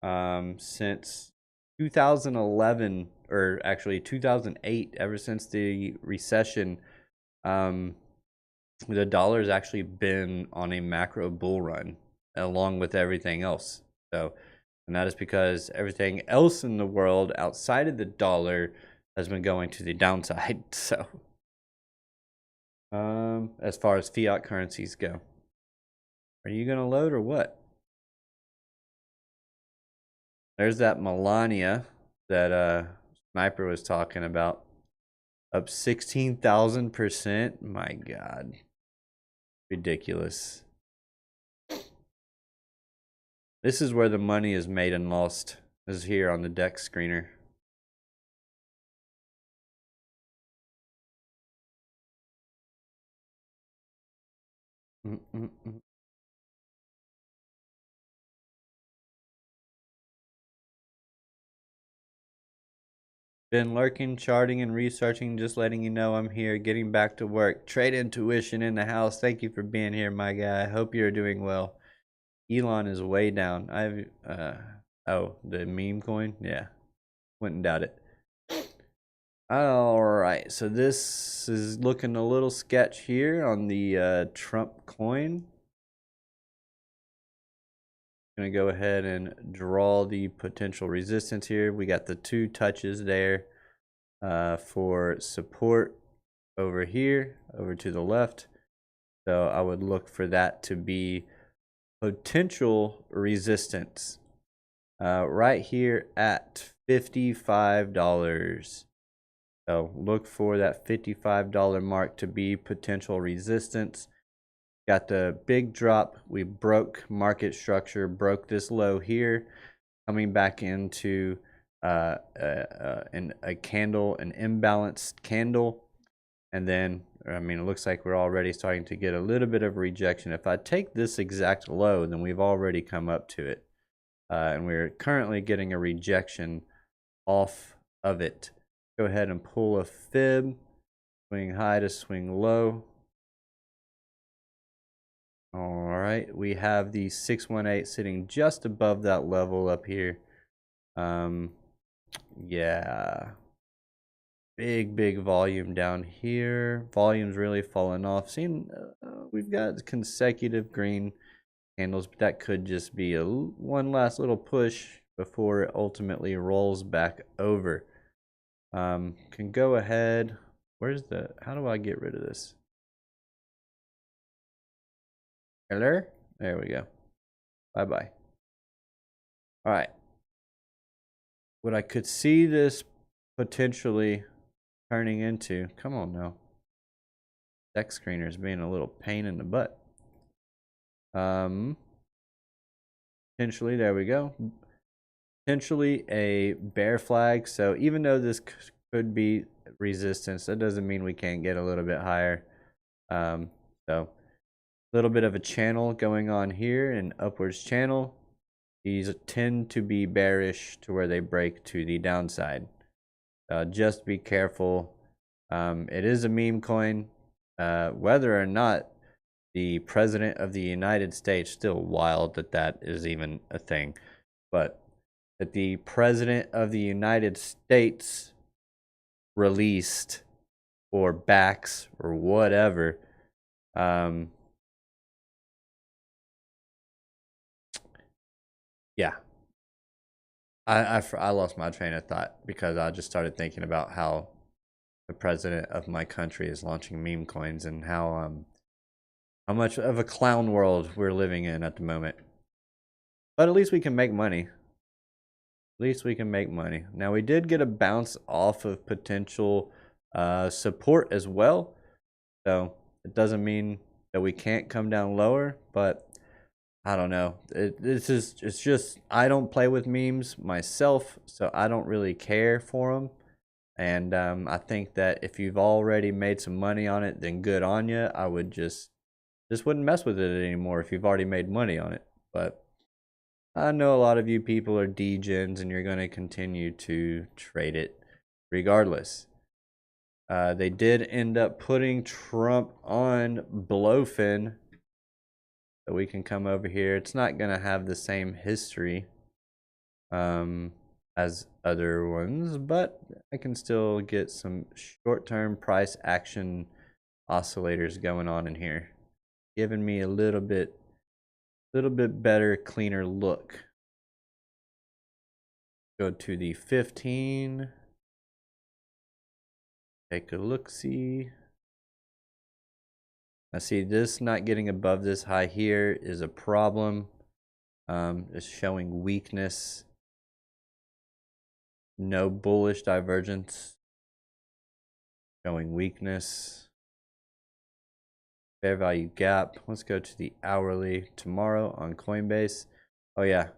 since 2011, or actually 2008, ever since the recession, the dollar's actually been on a macro bull run along with everything else. So, and that is because everything else in the world outside of the dollar has been going to the downside. So, as far as fiat currencies go, are you gonna load or what? There's that Melania that Sniper was talking about, up 16,000%. My God, ridiculous. This is where the money is made and lost, is here on the DEX screener. Been lurking, charting, and researching, just letting you know I'm here, getting back to work. Trade Intuition in the house. Thank you for being here, my guy. Hope you're doing well. Elon is way down. Oh, the meme coin? Yeah. Wouldn't doubt it. Alright, so this is looking a little sketch here on the Trump coin. Gonna go ahead and draw the potential resistance here. We got the 2 touches there for support over here, over to the left. So I would look for that to be potential resistance right here at $55. So look for that $55 mark to be potential resistance. Got the big drop. We broke market structure, broke this low here, coming back into a candle, an imbalanced candle. And then, I mean, it looks like we're already starting to get a little bit of rejection. If I take this exact low, then we've already come up to it. And we're currently getting a rejection off of it. Go ahead and pull a fib, swing high to swing low. All right, we have the 618 sitting just above that level up here. Yeah, big volume down here. Volume's really fallen off. We've got consecutive green candles, but that could just be one last little push before it ultimately rolls back over. Can go ahead. How do I get rid of this? Hello? There we go. Bye-bye. All right. What I could see this potentially turning into, come on now. Deck screener's being a little pain in the butt. Potentially, there we go. Potentially a bear flag. So even though this could be resistance, that doesn't mean we can't get a little bit higher. So a little bit of a channel going on here, an upwards channel. These tend to be bearish to where they break to the downside. Just be careful. It is a meme coin. Whether or not the president of the United States, still wild that is even a thing, but that the president of the United States released or backs or whatever, yeah, I lost my train of thought because I just started thinking about how the president of my country is launching meme coins and how much of a clown world we're living in at the moment. But at least we can make money. At least we can make money. Now, we did get a bounce off of potential support as well. So it doesn't mean that we can't come down lower, but I don't know. It's just, I don't play with memes myself, so I don't really care for them. And I think that if you've already made some money on it, then good on you. I would just just wouldn't mess with it anymore if you've already made money on it. But I know a lot of you people are degens and you're going to continue to trade it regardless. They did end up putting Trump on Blowfin. So we can come over here. It's not going to have the same history as other ones, but I can still get some short-term price action oscillators going on in here, giving me a little bit better, cleaner look. Go to the 15. Take a look-see. I see this not getting above this high here is a problem. It's showing weakness. No bullish divergence. Showing weakness. Fair value gap. Let's go to the hourly tomorrow on Coinbase. Oh yeah.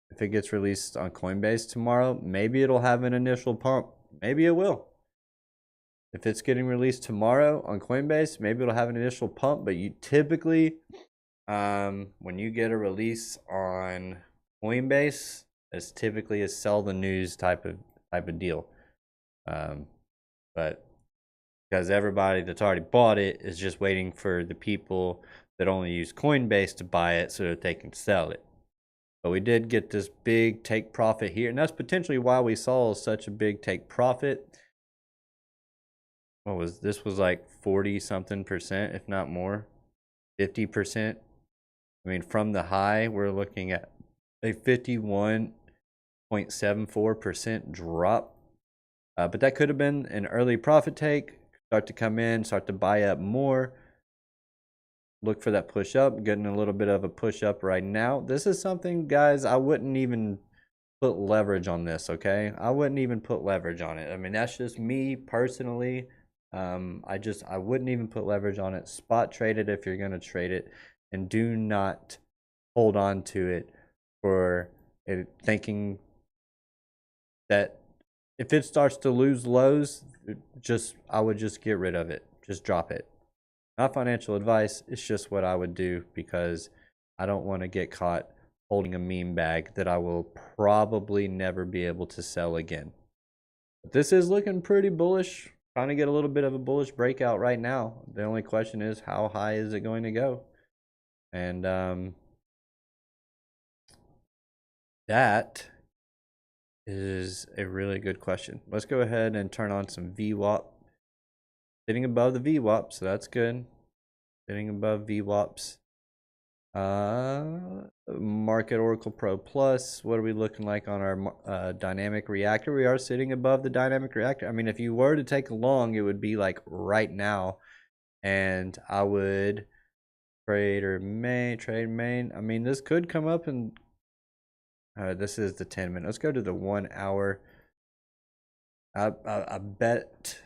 If it gets released on Coinbase tomorrow, maybe it'll have an initial pump. Maybe it will. If it's getting released tomorrow on Coinbase, maybe it'll have an initial pump, but you typically, when you get a release on Coinbase, it's typically a sell the news type of deal. But because everybody that's already bought it is just waiting for the people that only use Coinbase to buy it so that they can sell it. But we did get this big take profit here, and that's potentially why we saw such a big take profit. This was like 40 something percent, if not more, 50%. I mean, from the high, we're looking at a 51.74% drop. But that could have been an early profit take. Start to come in, start to buy up more. Look for that push up, getting a little bit of a push up right now. This is something, guys, I wouldn't even put leverage on this, okay? I wouldn't even put leverage on it. I mean, that's just me personally. I wouldn't even put leverage on it. Spot trade it if you're going to trade it, and do not hold on to it for it, thinking that if it starts to lose lows, I would just get rid of it. Just drop it. Not financial advice. It's just what I would do, because I don't want to get caught holding a meme bag that I will probably never be able to sell again. But this is looking pretty bullish. Trying to get a little bit of a bullish breakout right now. The only question is, how high is it going to go? And that is a really good question. Let's go ahead and turn on some VWAP. Sitting above the VWAP, so that's good. Sitting above VWAPs. Market Oracle Pro Plus. What are we looking like on our dynamic reactor? We are sitting above the dynamic reactor. I mean, if you were to take a long, it would be like right now, and I would trade main. I mean, this could come up and this is the 10-minute. Let's go to the 1 hour. I bet.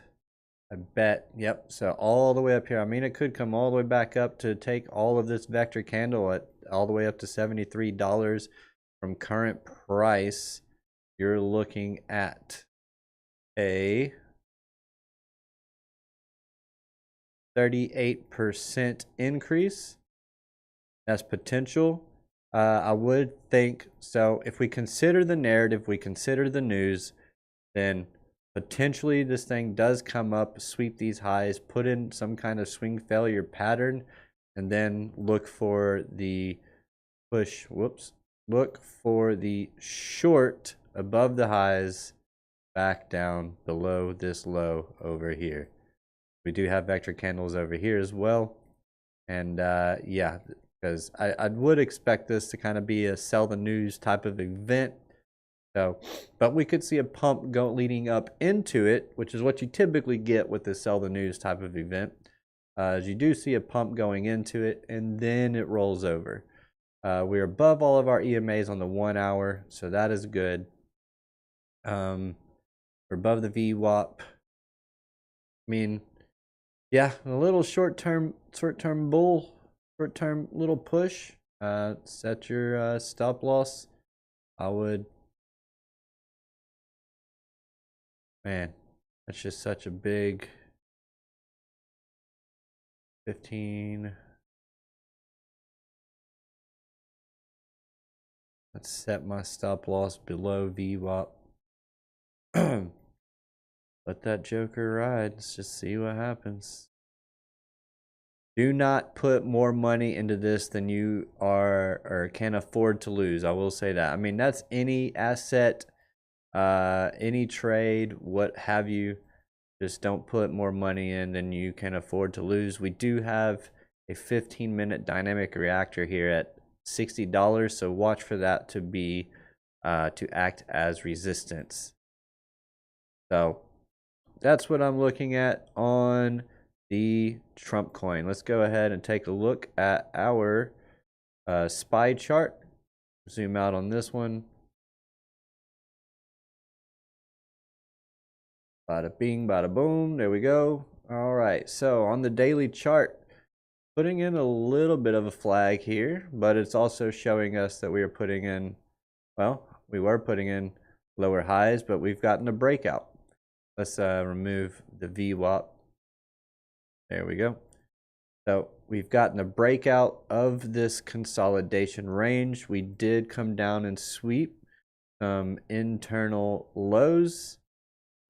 Yep. So all the way up here. I mean, it could come all the way back up to take all of this vector candle at all the way up to $73 from current price. You're looking at a 38% increase. That's potential. I would think so. If we consider the narrative, we consider the news, then potentially this thing does come up, sweep these highs, put in some kind of swing failure pattern, and then look for the push. Look for the short above the highs, back down below this low over here. We do have vector candles over here as well. And yeah, because I would expect this to kind of be a sell the news type of event. So, but we could see a pump leading up into it, which is what you typically get with this sell the news type of event. As you do see a pump going into it, and then it rolls over. We're above all of our EMAs on the 1 hour, so that is good. We're above the VWAP. I mean, yeah, a little short-term bull, short-term little push. Set your stop loss. I would. Man, that's just such a big 15. Let's set my stop loss below VWAP. Let that joker ride. Let's just see what happens. Do not put more money into this than you are or can afford to lose. I will say that. I mean, that's any asset, any trade, what have you. Just don't put more money in than you can afford to lose. We do have a 15-minute dynamic reactor here at $60, so watch for that to be to act as resistance. So that's what I'm looking at on the Trump coin. Let's go ahead and take a look at our SPY chart. Zoom out on this one. Bada bing, bada boom. There we go. All right. So on the daily chart, putting in a little bit of a flag here, but it's also showing us that we are putting in, well, we were putting in lower highs, but we've gotten a breakout. Let's remove the VWAP. There we go. So we've gotten a breakout of this consolidation range. We did come down and sweep some internal lows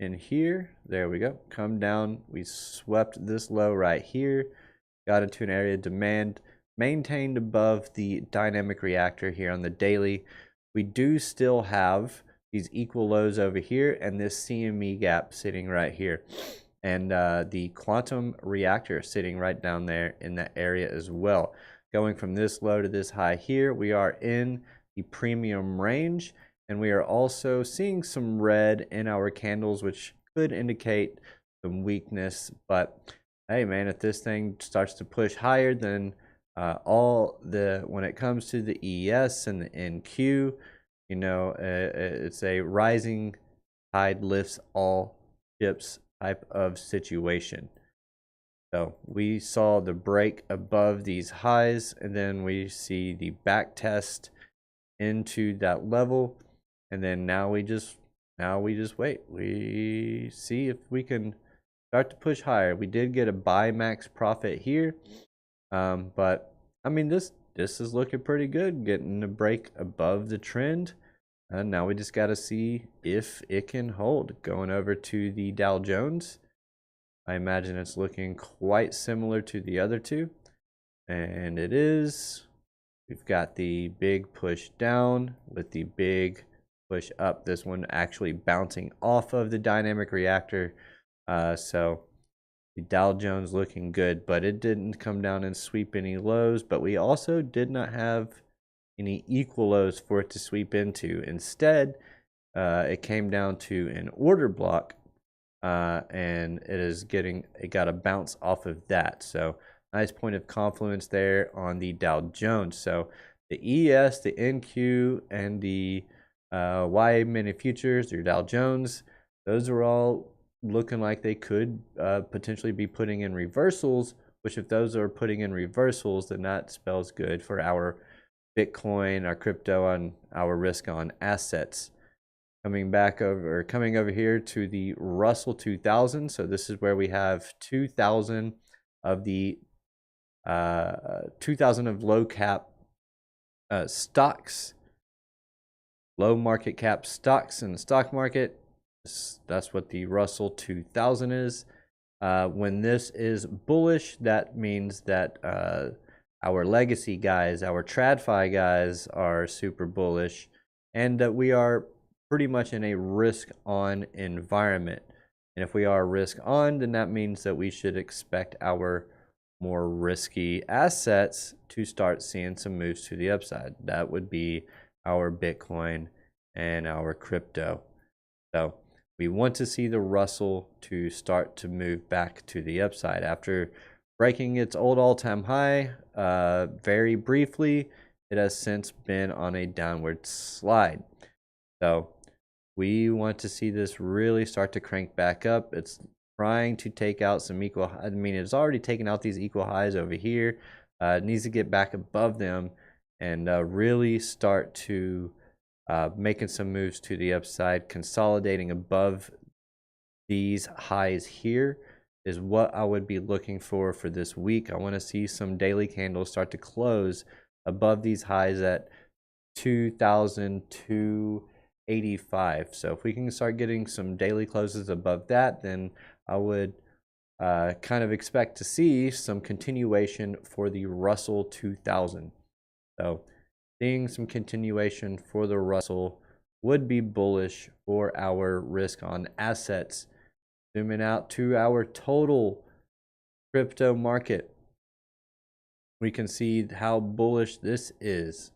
in here. There we go. Come down. We swept this low right here. Got into an area of demand. Maintained above the dynamic reactor here on the daily. We do still have these equal lows over here and this CME gap sitting right here. And the quantum reactor sitting right down there in that area as well. Going from this low to this high here, we are in the premium range. And we are also seeing some red in our candles, which could indicate some weakness. But hey, man, if this thing starts to push higher, then when it comes to the ES and the NQ, you know, it's a rising tide lifts all ships type of situation. So we saw the break above these highs, and then we see the back test into that level. And then now we just wait. We see if we can start to push higher. We did get a buy max profit here, but I mean this is looking pretty good, getting a break above the trend. And now we just got to see if it can hold. Going over to the Dow Jones, I imagine it's looking quite similar to the other two, and it is. We've got the big push down with the big push up. This one actually bouncing off of the dynamic reactor. So the Dow Jones looking good, but it didn't come down and sweep any lows. But we also did not have any equal lows for it to sweep into. Instead, it came down to an order block, and it got a bounce off of that. So nice point of confluence there on the Dow Jones. So the ES, the NQ, and the Y mini futures, or Dow Jones, those are all looking like they could potentially be putting in reversals, which if those are putting in reversals, then that spells good for our Bitcoin, our crypto, and our risk on assets. Coming over here to the Russell 2000. So this is where we have 2,000 of the 2,000 of low cap stocks, low market cap stocks in the stock market. That's what the Russell 2000 is. When this is bullish, that means that our legacy guys, our TradFi guys are super bullish, and that we are pretty much in a risk on environment. And if we are risk on, then that means that we should expect our more risky assets to start seeing some moves to the upside. That would be our Bitcoin and our crypto. So we want to see the Russell to start to move back to the upside after breaking its old all-time high very briefly. It has since been on a downward slide. So we want to see this really start to crank back up. It's trying to take out some equal, I mean, it's already taken out these equal highs over here. It needs to get back above them and really start to making some moves to the upside. Consolidating above these highs here is what I would be looking for this week. I want to see some daily candles start to close above these highs at 2,285. So if we can start getting some daily closes above that, then I would kind of expect to see some continuation for the Russell 2000. So seeing some continuation for the Russell would be bullish for our risk on assets. Zooming out to our total crypto market, we can see how bullish this is.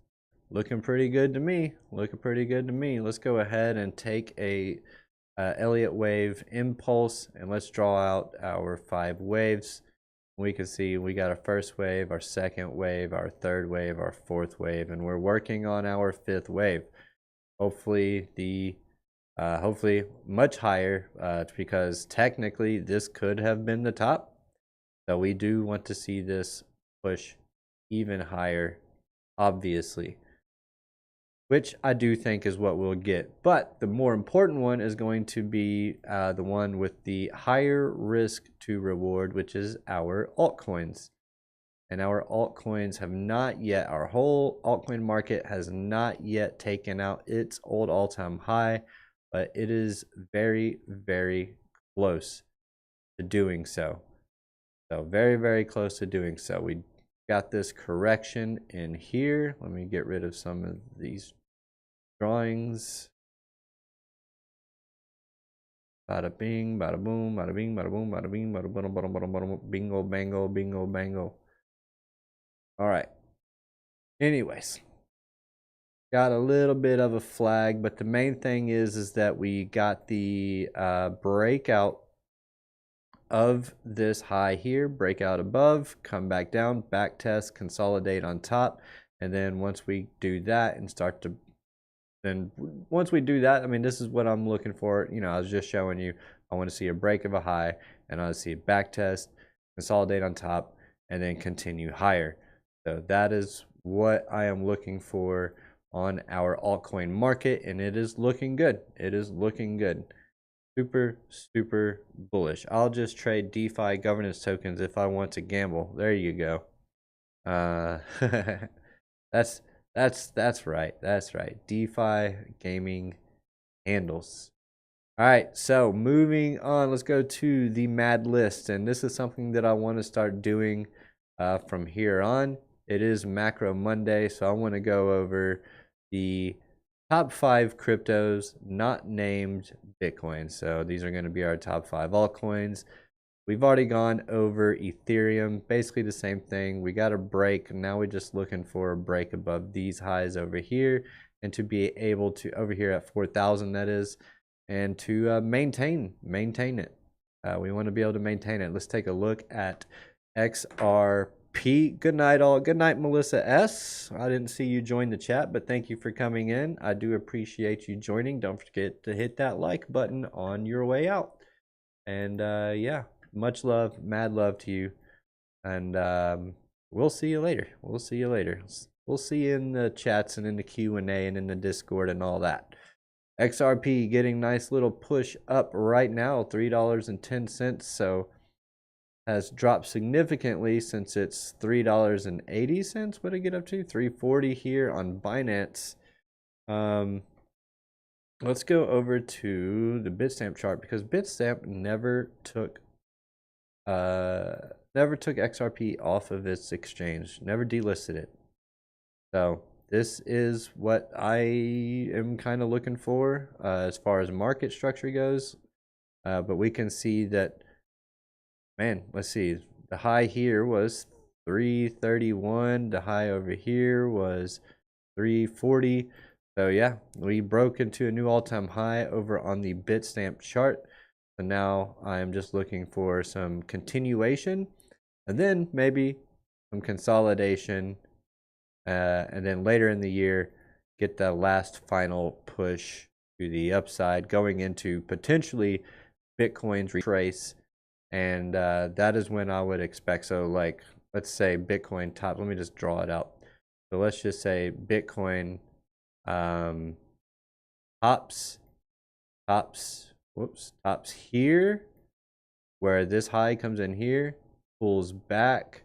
Looking pretty good to me. Looking pretty good to me. Let's go ahead and take a Elliott wave impulse, and let's draw out our 5 waves. We can see we got our first wave, our second wave, our third wave, our fourth wave, and we're working on our 5th wave. Hopefully hopefully much higher, because technically this could have been the top. So we do want to see this push even higher, obviously, which I do think is what we'll get. But the more important one is going to be the one with the higher risk to reward, which is our altcoins. And our altcoins have not yet, our whole altcoin market has not yet taken out its old all-time high, but it is very, very close to doing so. So very, very close to doing so. We got this correction in here. Let me get rid of some of these drawings. Bada bing, bada boom, bada bing, bada boom, bada bing, bada boom, bada boom, bada boom, bingo, bango, bingo, bango. All right. Anyways, got a little bit of a flag, but the main thing is that we got the breakout of this high here, breakout above, come back down, back test, consolidate on top, and then once we do that and start to, then once we do that, I mean, this is what I'm looking for. You know, I was just showing you, I want to see a break of a high, and I want to see a back test, consolidate on top, and then continue higher. So that is what I am looking for on our altcoin market, and it is looking good. It is looking good. Super, super bullish. I'll just trade DeFi governance tokens if I want to gamble. There you go. That's right. That's right. DeFi gaming handles. All right, so moving on, let's go to the mad list, and this is something that I want to start doing from here on. It is Macro Monday, so I want to go over the top 5 cryptos not named Bitcoin. So these are going to be our top 5 altcoins. We've already gone over Ethereum, basically the same thing. We got a break. Now we're just looking for a break above these highs over here, and to be able to, over here at 4,000 that is, and to maintain it. We want to be able to maintain it. Let's take a look at XRP. Good night, all. Good night, Melissa S. I didn't see you join the chat, but thank you for coming in. I do appreciate you joining. Don't forget to hit that like button on your way out. And yeah, much love, mad love to you. And we'll see you later. We'll see you later. We'll see you in the chats and in the Q&A and in the Discord and all that. XRP getting nice little push up right now, $3.10. So has dropped significantly since it's $3.80. What did it get up to? $3.40 here on Binance. Let's go over to the Bitstamp chart, because Bitstamp never took XRP off of its exchange, never delisted it. So this is what I am kind of looking for as far as market structure goes. But we can see that, man, let's see. The high here was 331. The high over here was 340. So yeah, we broke into a new all-time high over on the Bitstamp chart. So now I am just looking for some continuation, and then maybe some consolidation, and then later in the year get the last final push to the upside, going into potentially Bitcoin's retrace. And that is when I would expect. So like, let's say Bitcoin top, let me just draw it out. So let's just say Bitcoin tops here, where this high comes in here, pulls back,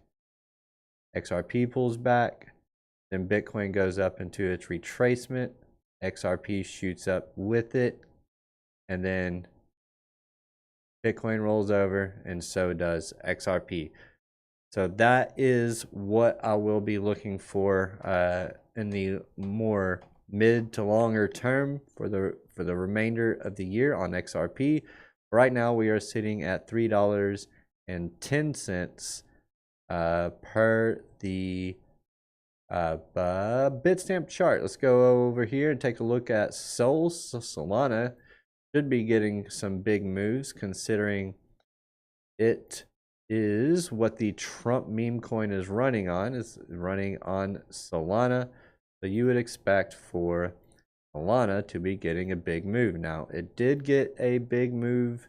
XRP pulls back, Then Bitcoin goes up into its retracement. XRP shoots up with it. And then Bitcoin rolls over, and so does XRP. So that is what I will be looking for in the more mid to longer term for the remainder of the year on XRP. Right now we are sitting at $3.10 per the Bitstamp chart. Let's go over here and take a look at Solana. Should be getting some big moves considering it is what the Trump meme coin is running on. Is running on Solana. So you would expect for Solana to be getting a big move. Now, it did get a big move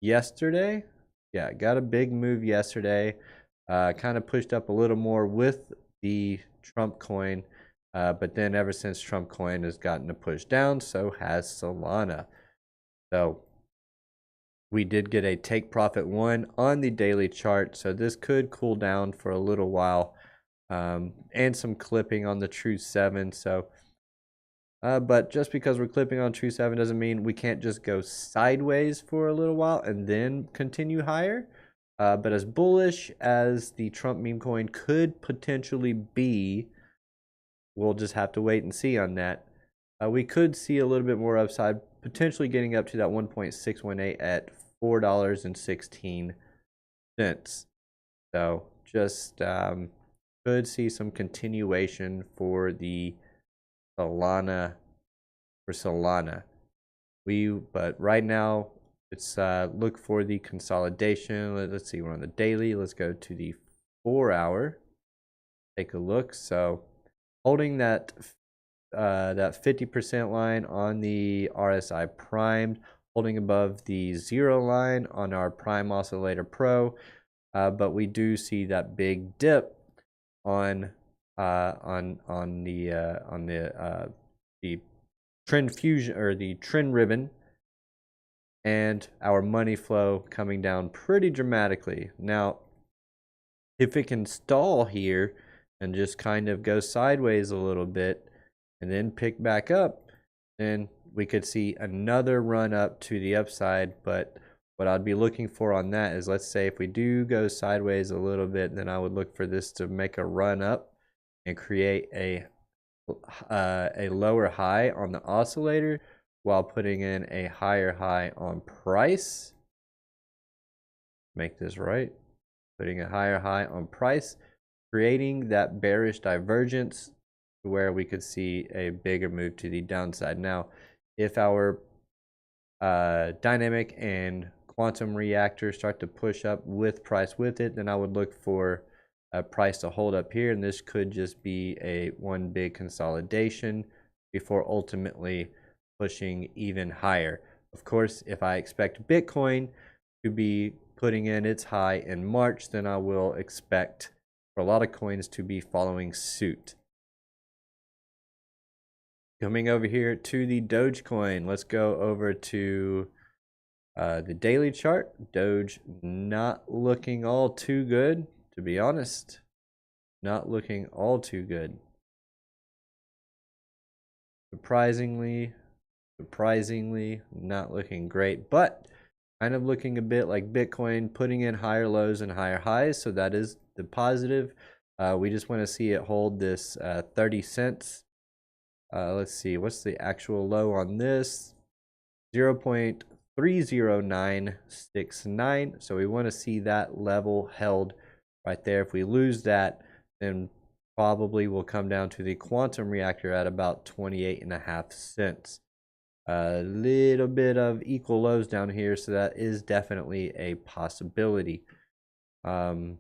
yesterday. Yeah, it got a big move yesterday. Kind of pushed up a little more with the Trump coin. But then ever since Trump coin has gotten a push down, so has Solana. So we did get a take profit 1 on the daily chart. So this could cool down for a little while. And some clipping on the True 7. So, but just because we're clipping on True 7 doesn't mean we can't just go sideways for a little while and then continue higher. But as bullish as the Trump meme coin could potentially be, we'll just have to wait and see on that. We could see a little bit more upside, potentially getting up to that 1.618 at $4.16. So just could see some continuation for the Solana. But right now it's look for the consolidation. Let's see, we're on the daily. Let's go to the 4-hour. Take a look. So holding that 50% line on the RSI primed, holding above the 0 line on our Prime Oscillator Pro, but we do see that big dip on the trend fusion or the trend ribbon, and our money flow coming down pretty dramatically. Now, if it can stall here and just kind of go sideways a little bit and then pick back up, then we could see another run up to the upside. But what I'd be looking for on that is, let's say if we do go sideways a little bit, then I would look for this to make a run up and create a lower high on the oscillator while putting in a higher high on price. Make this right. Putting a higher high on price, creating that bearish divergence where we could see a bigger move to the downside. Now, if our dynamic and quantum reactors start to push up with price with it, then I would look for a price to hold up here, and this could just be one big consolidation before ultimately pushing even higher. Of course, if I expect Bitcoin to be putting in its high in March, then I will expect for a lot of coins to be following suit. Coming over here to the Dogecoin, let's go over to the daily chart. Doge not looking all too good, to be honest. Not looking all too good. Surprisingly, not looking great, but kind of looking a bit like Bitcoin, putting in higher lows and higher highs. So that is the positive. We just want to see it hold this 30 cents. Let's see, what's the actual low on this? 0.30969. So we want to see that level held right there. If we lose that, then probably will come down to the quantum reactor at about 28.5 cents. A little bit of equal lows down here, so that is definitely a possibility. Little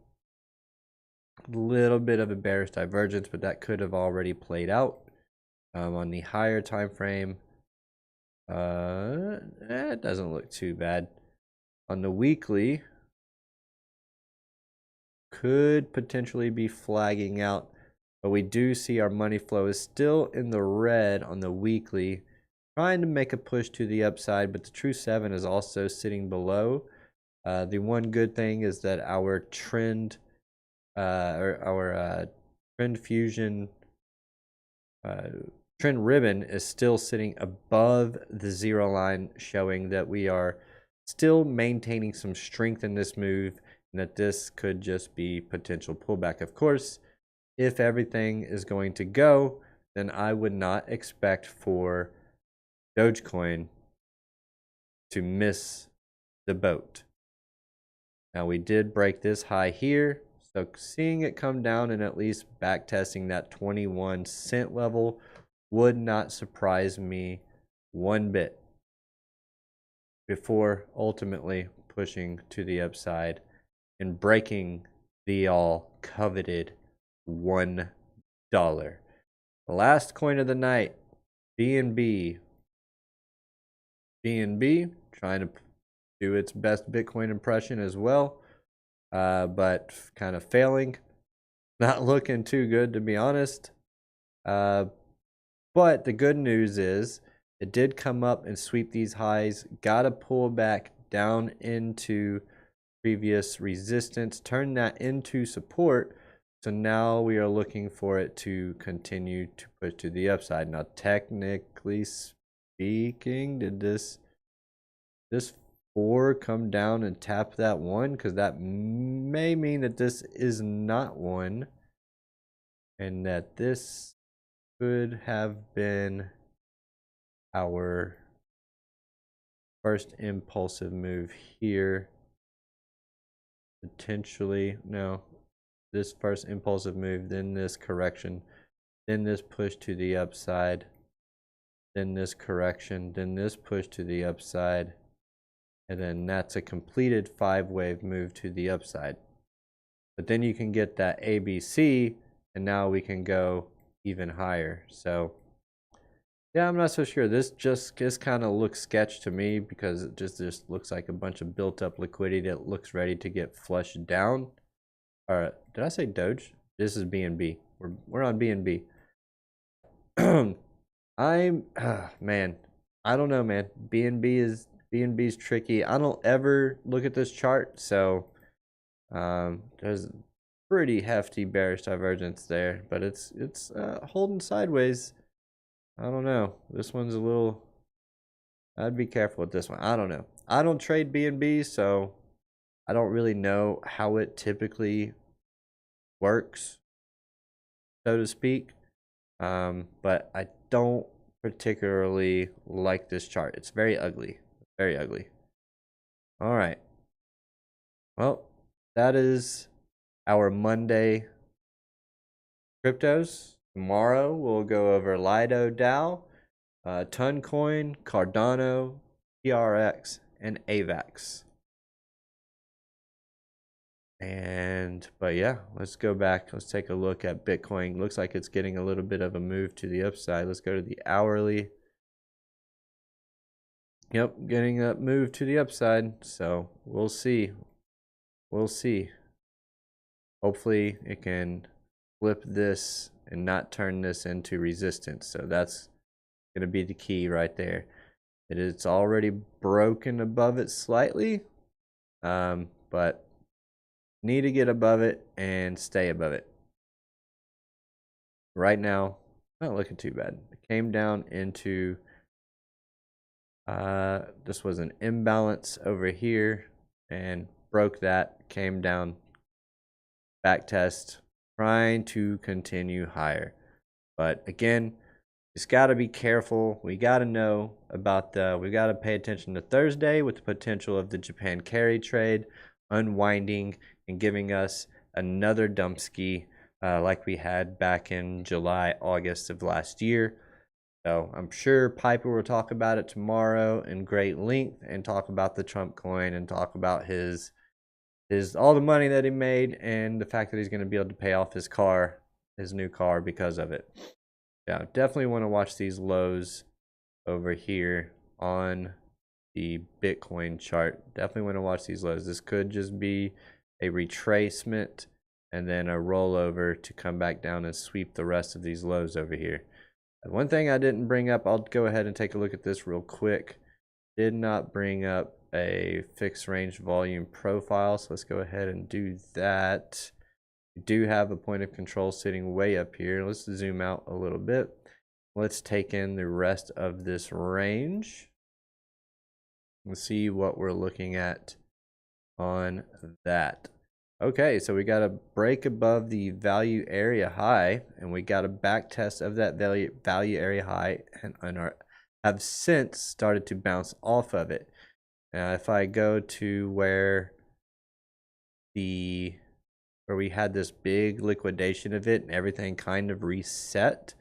bit of a bearish divergence, but that could have already played out. On the higher time frame, it doesn't look too bad. On the weekly, could potentially be flagging out, but we do see our money flow is still in the red on the weekly, trying to make a push to the upside, but the True 7 is also sitting below. The one good thing is that our trend, or our Trend fusion, trend ribbon is still sitting above the 0 line, showing that we are still maintaining some strength in this move and that this could just be potential pullback. Of course, if everything is going to go, then I would not expect for Dogecoin to miss the boat. Now we did break this high here, so seeing it come down and at least back testing that 21 cent level would not surprise me one bit before ultimately pushing to the upside and breaking the all coveted $1. The last coin of the night, BNB. BNB trying to do its best Bitcoin impression as well, but kind of failing. Not looking too good, to be honest. But the good news is it did come up and sweep these highs, got to pull back down into previous resistance, turn that into support. So now we are looking for it to continue to push to the upside. Now, technically speaking, did this 4 come down and tap that 1? Because that may mean that this is not 1, and that this could have been our first impulsive move here. Potentially, no. This first impulsive move, then this correction, then this push to the upside, then this correction, then this push to the upside, and then that's a completed 5-wave move to the upside. But then you can get that ABC, and now we can go even higher. So yeah, I'm not so sure. This just kind of looks sketch to me because it just looks like a bunch of built up liquidity that looks ready to get flushed down. Or did I say Doge? This is BNB. We're on BNB. Man, I don't know, man. BNB's tricky. I don't ever look at this chart, so there's pretty hefty bearish divergence there, but it's holding sideways. I don't know. This one's a little. I'd be careful with this one. I don't know. I don't trade BNB, so I don't really know how it typically works, so to speak. But I don't particularly like this chart. It's very ugly. Very ugly. All right. Well, that is our Monday cryptos. Tomorrow we'll go over Lido DAO, Toncoin, Cardano, TRX, and AVAX. But yeah, let's go back. Let's take a look at Bitcoin. Looks like it's getting a little bit of a move to the upside. Let's go to the hourly. Yep, getting a move to the upside. So we'll see. We'll see. Hopefully it can flip this and not turn this into resistance. So that's going to be the key right there. It's already broken above it slightly, but need to get above it and stay above it. Right now, not looking too bad. It came down into this was an imbalance over here and broke that, came down, back test, trying to continue higher. But again, just got to be careful. We got to know about we got to pay attention to Thursday with the potential of the Japan carry trade unwinding and giving us another dump ski like we had back in July, August of last year. So I'm sure Piper will talk about it tomorrow in great length and talk about the Trump coin and talk about his all the money that he made and the fact that he's going to be able to pay off his new car because of it. Yeah, definitely want to watch these lows over here on the Bitcoin chart. Definitely want to watch these lows. This could just be a retracement and then a rollover to come back down and sweep the rest of these lows over here. One thing I didn't bring up, I'll go ahead and take a look at this real quick. Did not bring up a fixed range volume profile, so let's go ahead and do that. We do have a point of control sitting way up here. Let's zoom out a little bit. Let's take in the rest of this range. Let's see what we're looking at on that. Okay, so we got a break above the value area high, and we got a back test of that value area high, and have since started to bounce off of it. Now, if I go to where we had this big liquidation of it and everything kind of reset,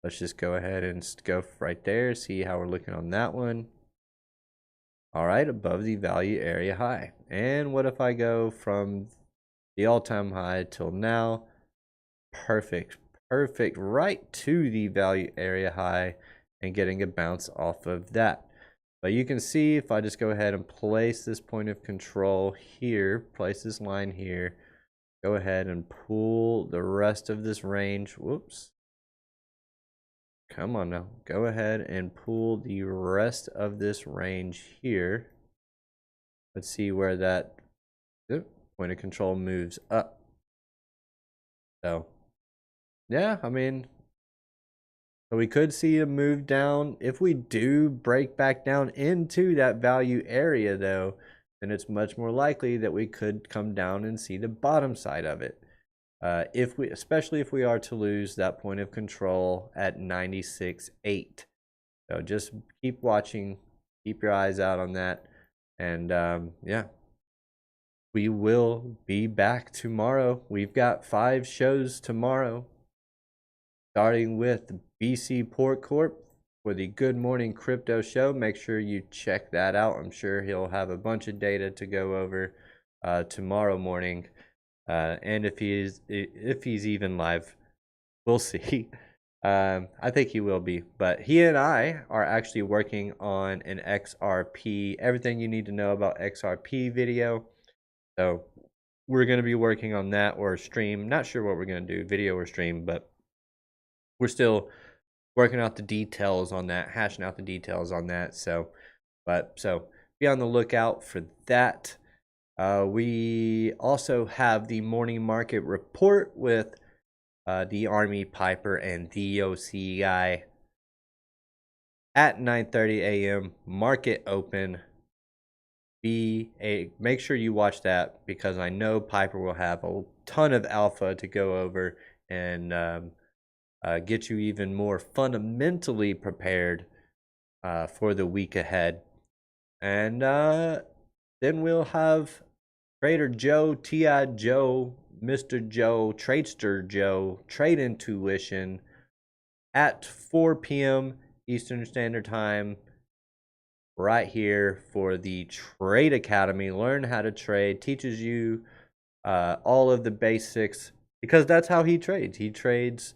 let's just go ahead and go right there, see how we're looking on that one. All right, above the value area high. And what if I go from the all-time high till now? Perfect, right to the value area high and getting a bounce off of that. But you can see if I just go ahead and place this point of control here, place this line here, go ahead and pull the rest of this range. Whoops. Come on now. Go ahead and pull the rest of this range here. Let's see where that point of control moves up. So, yeah, I mean, so we could see a move down. If we do break back down into that value area, though, then it's much more likely that we could come down and see the bottom side of it. Especially if we are to lose that point of control at 96.8. So just keep watching, keep your eyes out on that, and yeah, we will be back tomorrow. We've got 5 shows tomorrow, starting with BC Port Corp for the Good Morning Crypto Show. Make sure you check that out. I'm sure he'll have a bunch of data to go over tomorrow morning. And if he's even live, we'll see. I think he will be. But he and I are actually working on an XRP, everything you need to know about XRP video. So we're going to be working on that, or stream. Not sure what we're going to do, video or stream, but we're still working out the details on that, hashing out the details on that. So be on the lookout for that. We also have the morning market report with the Army, Piper, and the OC guy at 9:30 a.m. market open. Make sure you watch that, because I know Piper will have a ton of alpha to go over and get you even more fundamentally prepared for the week ahead. And then we'll have Trader Joe, T.I. Joe, Mr. Joe, Tradester Joe, Trade Intuition at 4 p.m. Eastern Standard Time, right here for the Trade Academy. Learn how to trade, teaches you all of the basics, because that's how he trades. He trades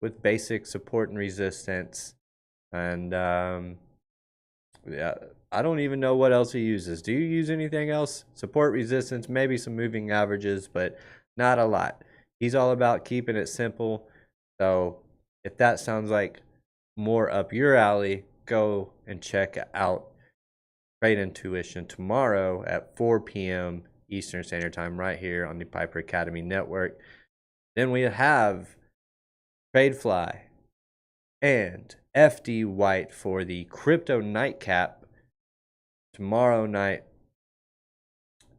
with basic support and resistance. And yeah, I don't even know what else he uses. Do you use anything else? Support, resistance, maybe some moving averages, but not a lot. He's all about keeping it simple. So if that sounds like more up your alley, go and check out Trade Intuition tomorrow at 4 p.m. Eastern Standard Time, right here on the Piper Academy Network. Then we have TradeFly and FD White for the Crypto Nightcap tomorrow night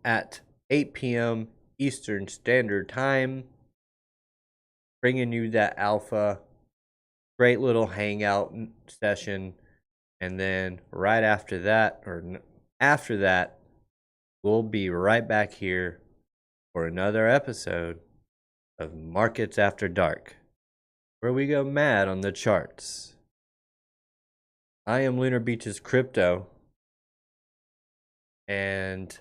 at 8 p.m. Eastern Standard Time, bringing you that alpha. Great little hangout session. And then right after that, we'll be right back here for another episode of Markets After Dark, where we go mad on the charts. I am Lunar Beaches Crypto, and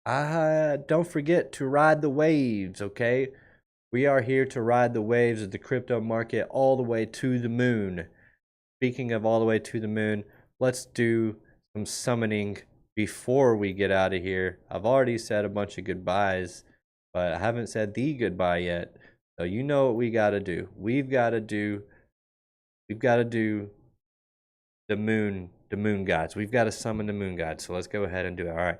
don't forget to ride the waves, okay? We are here to ride the waves of the crypto market all the way to the moon. Speaking of all the way to the moon, let's do some summoning before we get out of here. I've already said a bunch of goodbyes, but I haven't said the goodbye yet. So you know what we got to do. We've got to do the moon gods. We've got to summon the moon gods. So let's go ahead and do it. All right.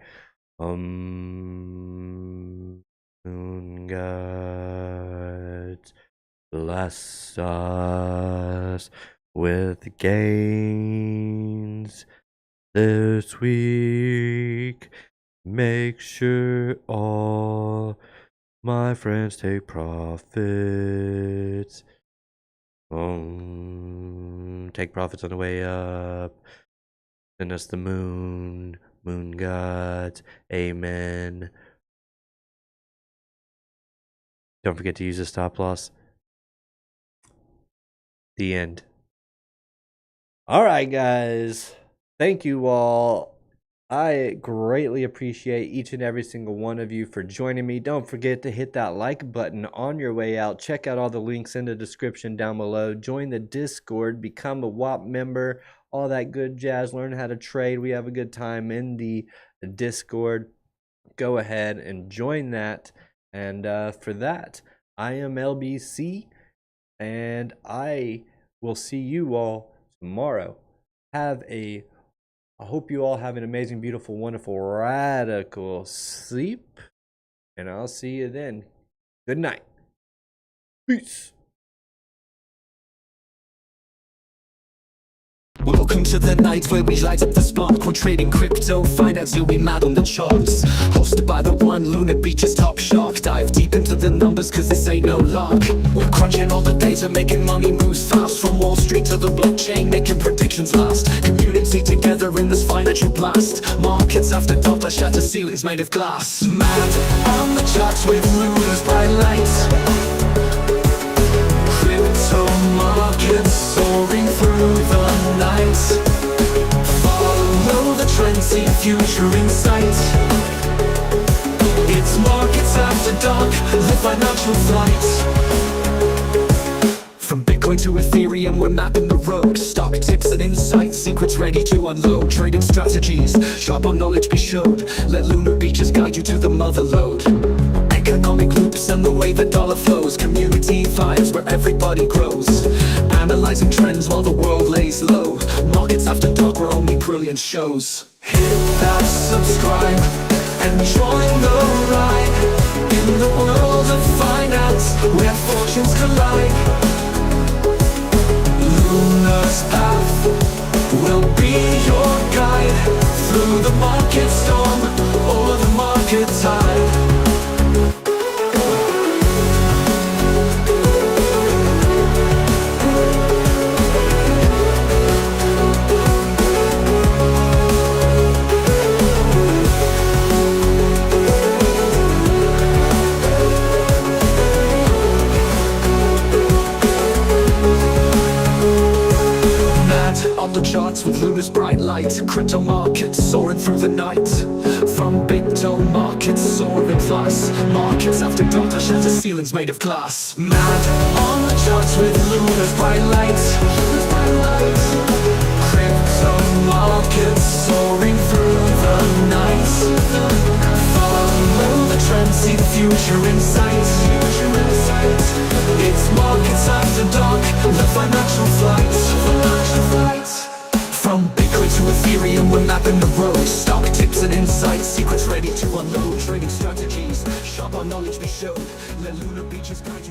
Moon gods, bless us with gains this week. Make sure all my friends take profits. Take profits on the way up. Send us the moon gods. Amen. Don't forget to use a stop loss. The end. All right, guys. Thank you all. I greatly appreciate each and every single one of you for joining me. Don't forget to hit that like button on your way out. Check out all the links in the description down below. Join the Discord, become a WAP member, all that good jazz. Learn how to trade. We have a good time in the Discord. Go ahead and join that. And for that, I am LBC, and I will see you all tomorrow. I hope you all have an amazing, beautiful, wonderful, radical sleep, and I'll see you then. Good night. Peace. Welcome to the night where we light up the spark. We're trading crypto, find out you'll be mad on the charts. Hosted by the one, Lunar Beaches top shark. Dive deep into the numbers cause this ain't no lark. We're crunching all the data, making money moves fast. From Wall Street to the blockchain, making predictions last. Community together in this financial blast. Markets after dollar shatter ceilings made of glass. Mad on the charts with Lunar's bright lights. Crypto markets soaring through the night. Follow the trend, see future in sight. It's markets after dark, live financial flight. From Bitcoin to Ethereum, we're mapping the road. Stock tips and insights, secrets ready to unload. Trading strategies, sharp on knowledge be showed. Let Lunar Beaches guide you to the mother lode. Economic loops and the way the dollar flows. Community vibes where everybody grows. Analyzing trends while the world lays low. Markets after dark where only brilliance shows. Hit that subscribe and join the ride. In the world of finance where fortunes collide. Lunar's path will be your guide. Through the market storm or the market tide. The charts with Lunar's bright light. Crypto markets soaring through the night. From big dome markets soaring fast. Markets after dollar shatter ceilings made of glass. Mad on the charts with Lunar's bright light. Crypto markets soaring through the night. Follow the trend, see the future in sight. It's markets after dark, the financial flight. From Bitcoin to Ethereum, we're mapping the road. Stock tips and insights, secrets ready to unload. Trading strategies, sharp on knowledge be showed. Let Lunar Beaches guide you.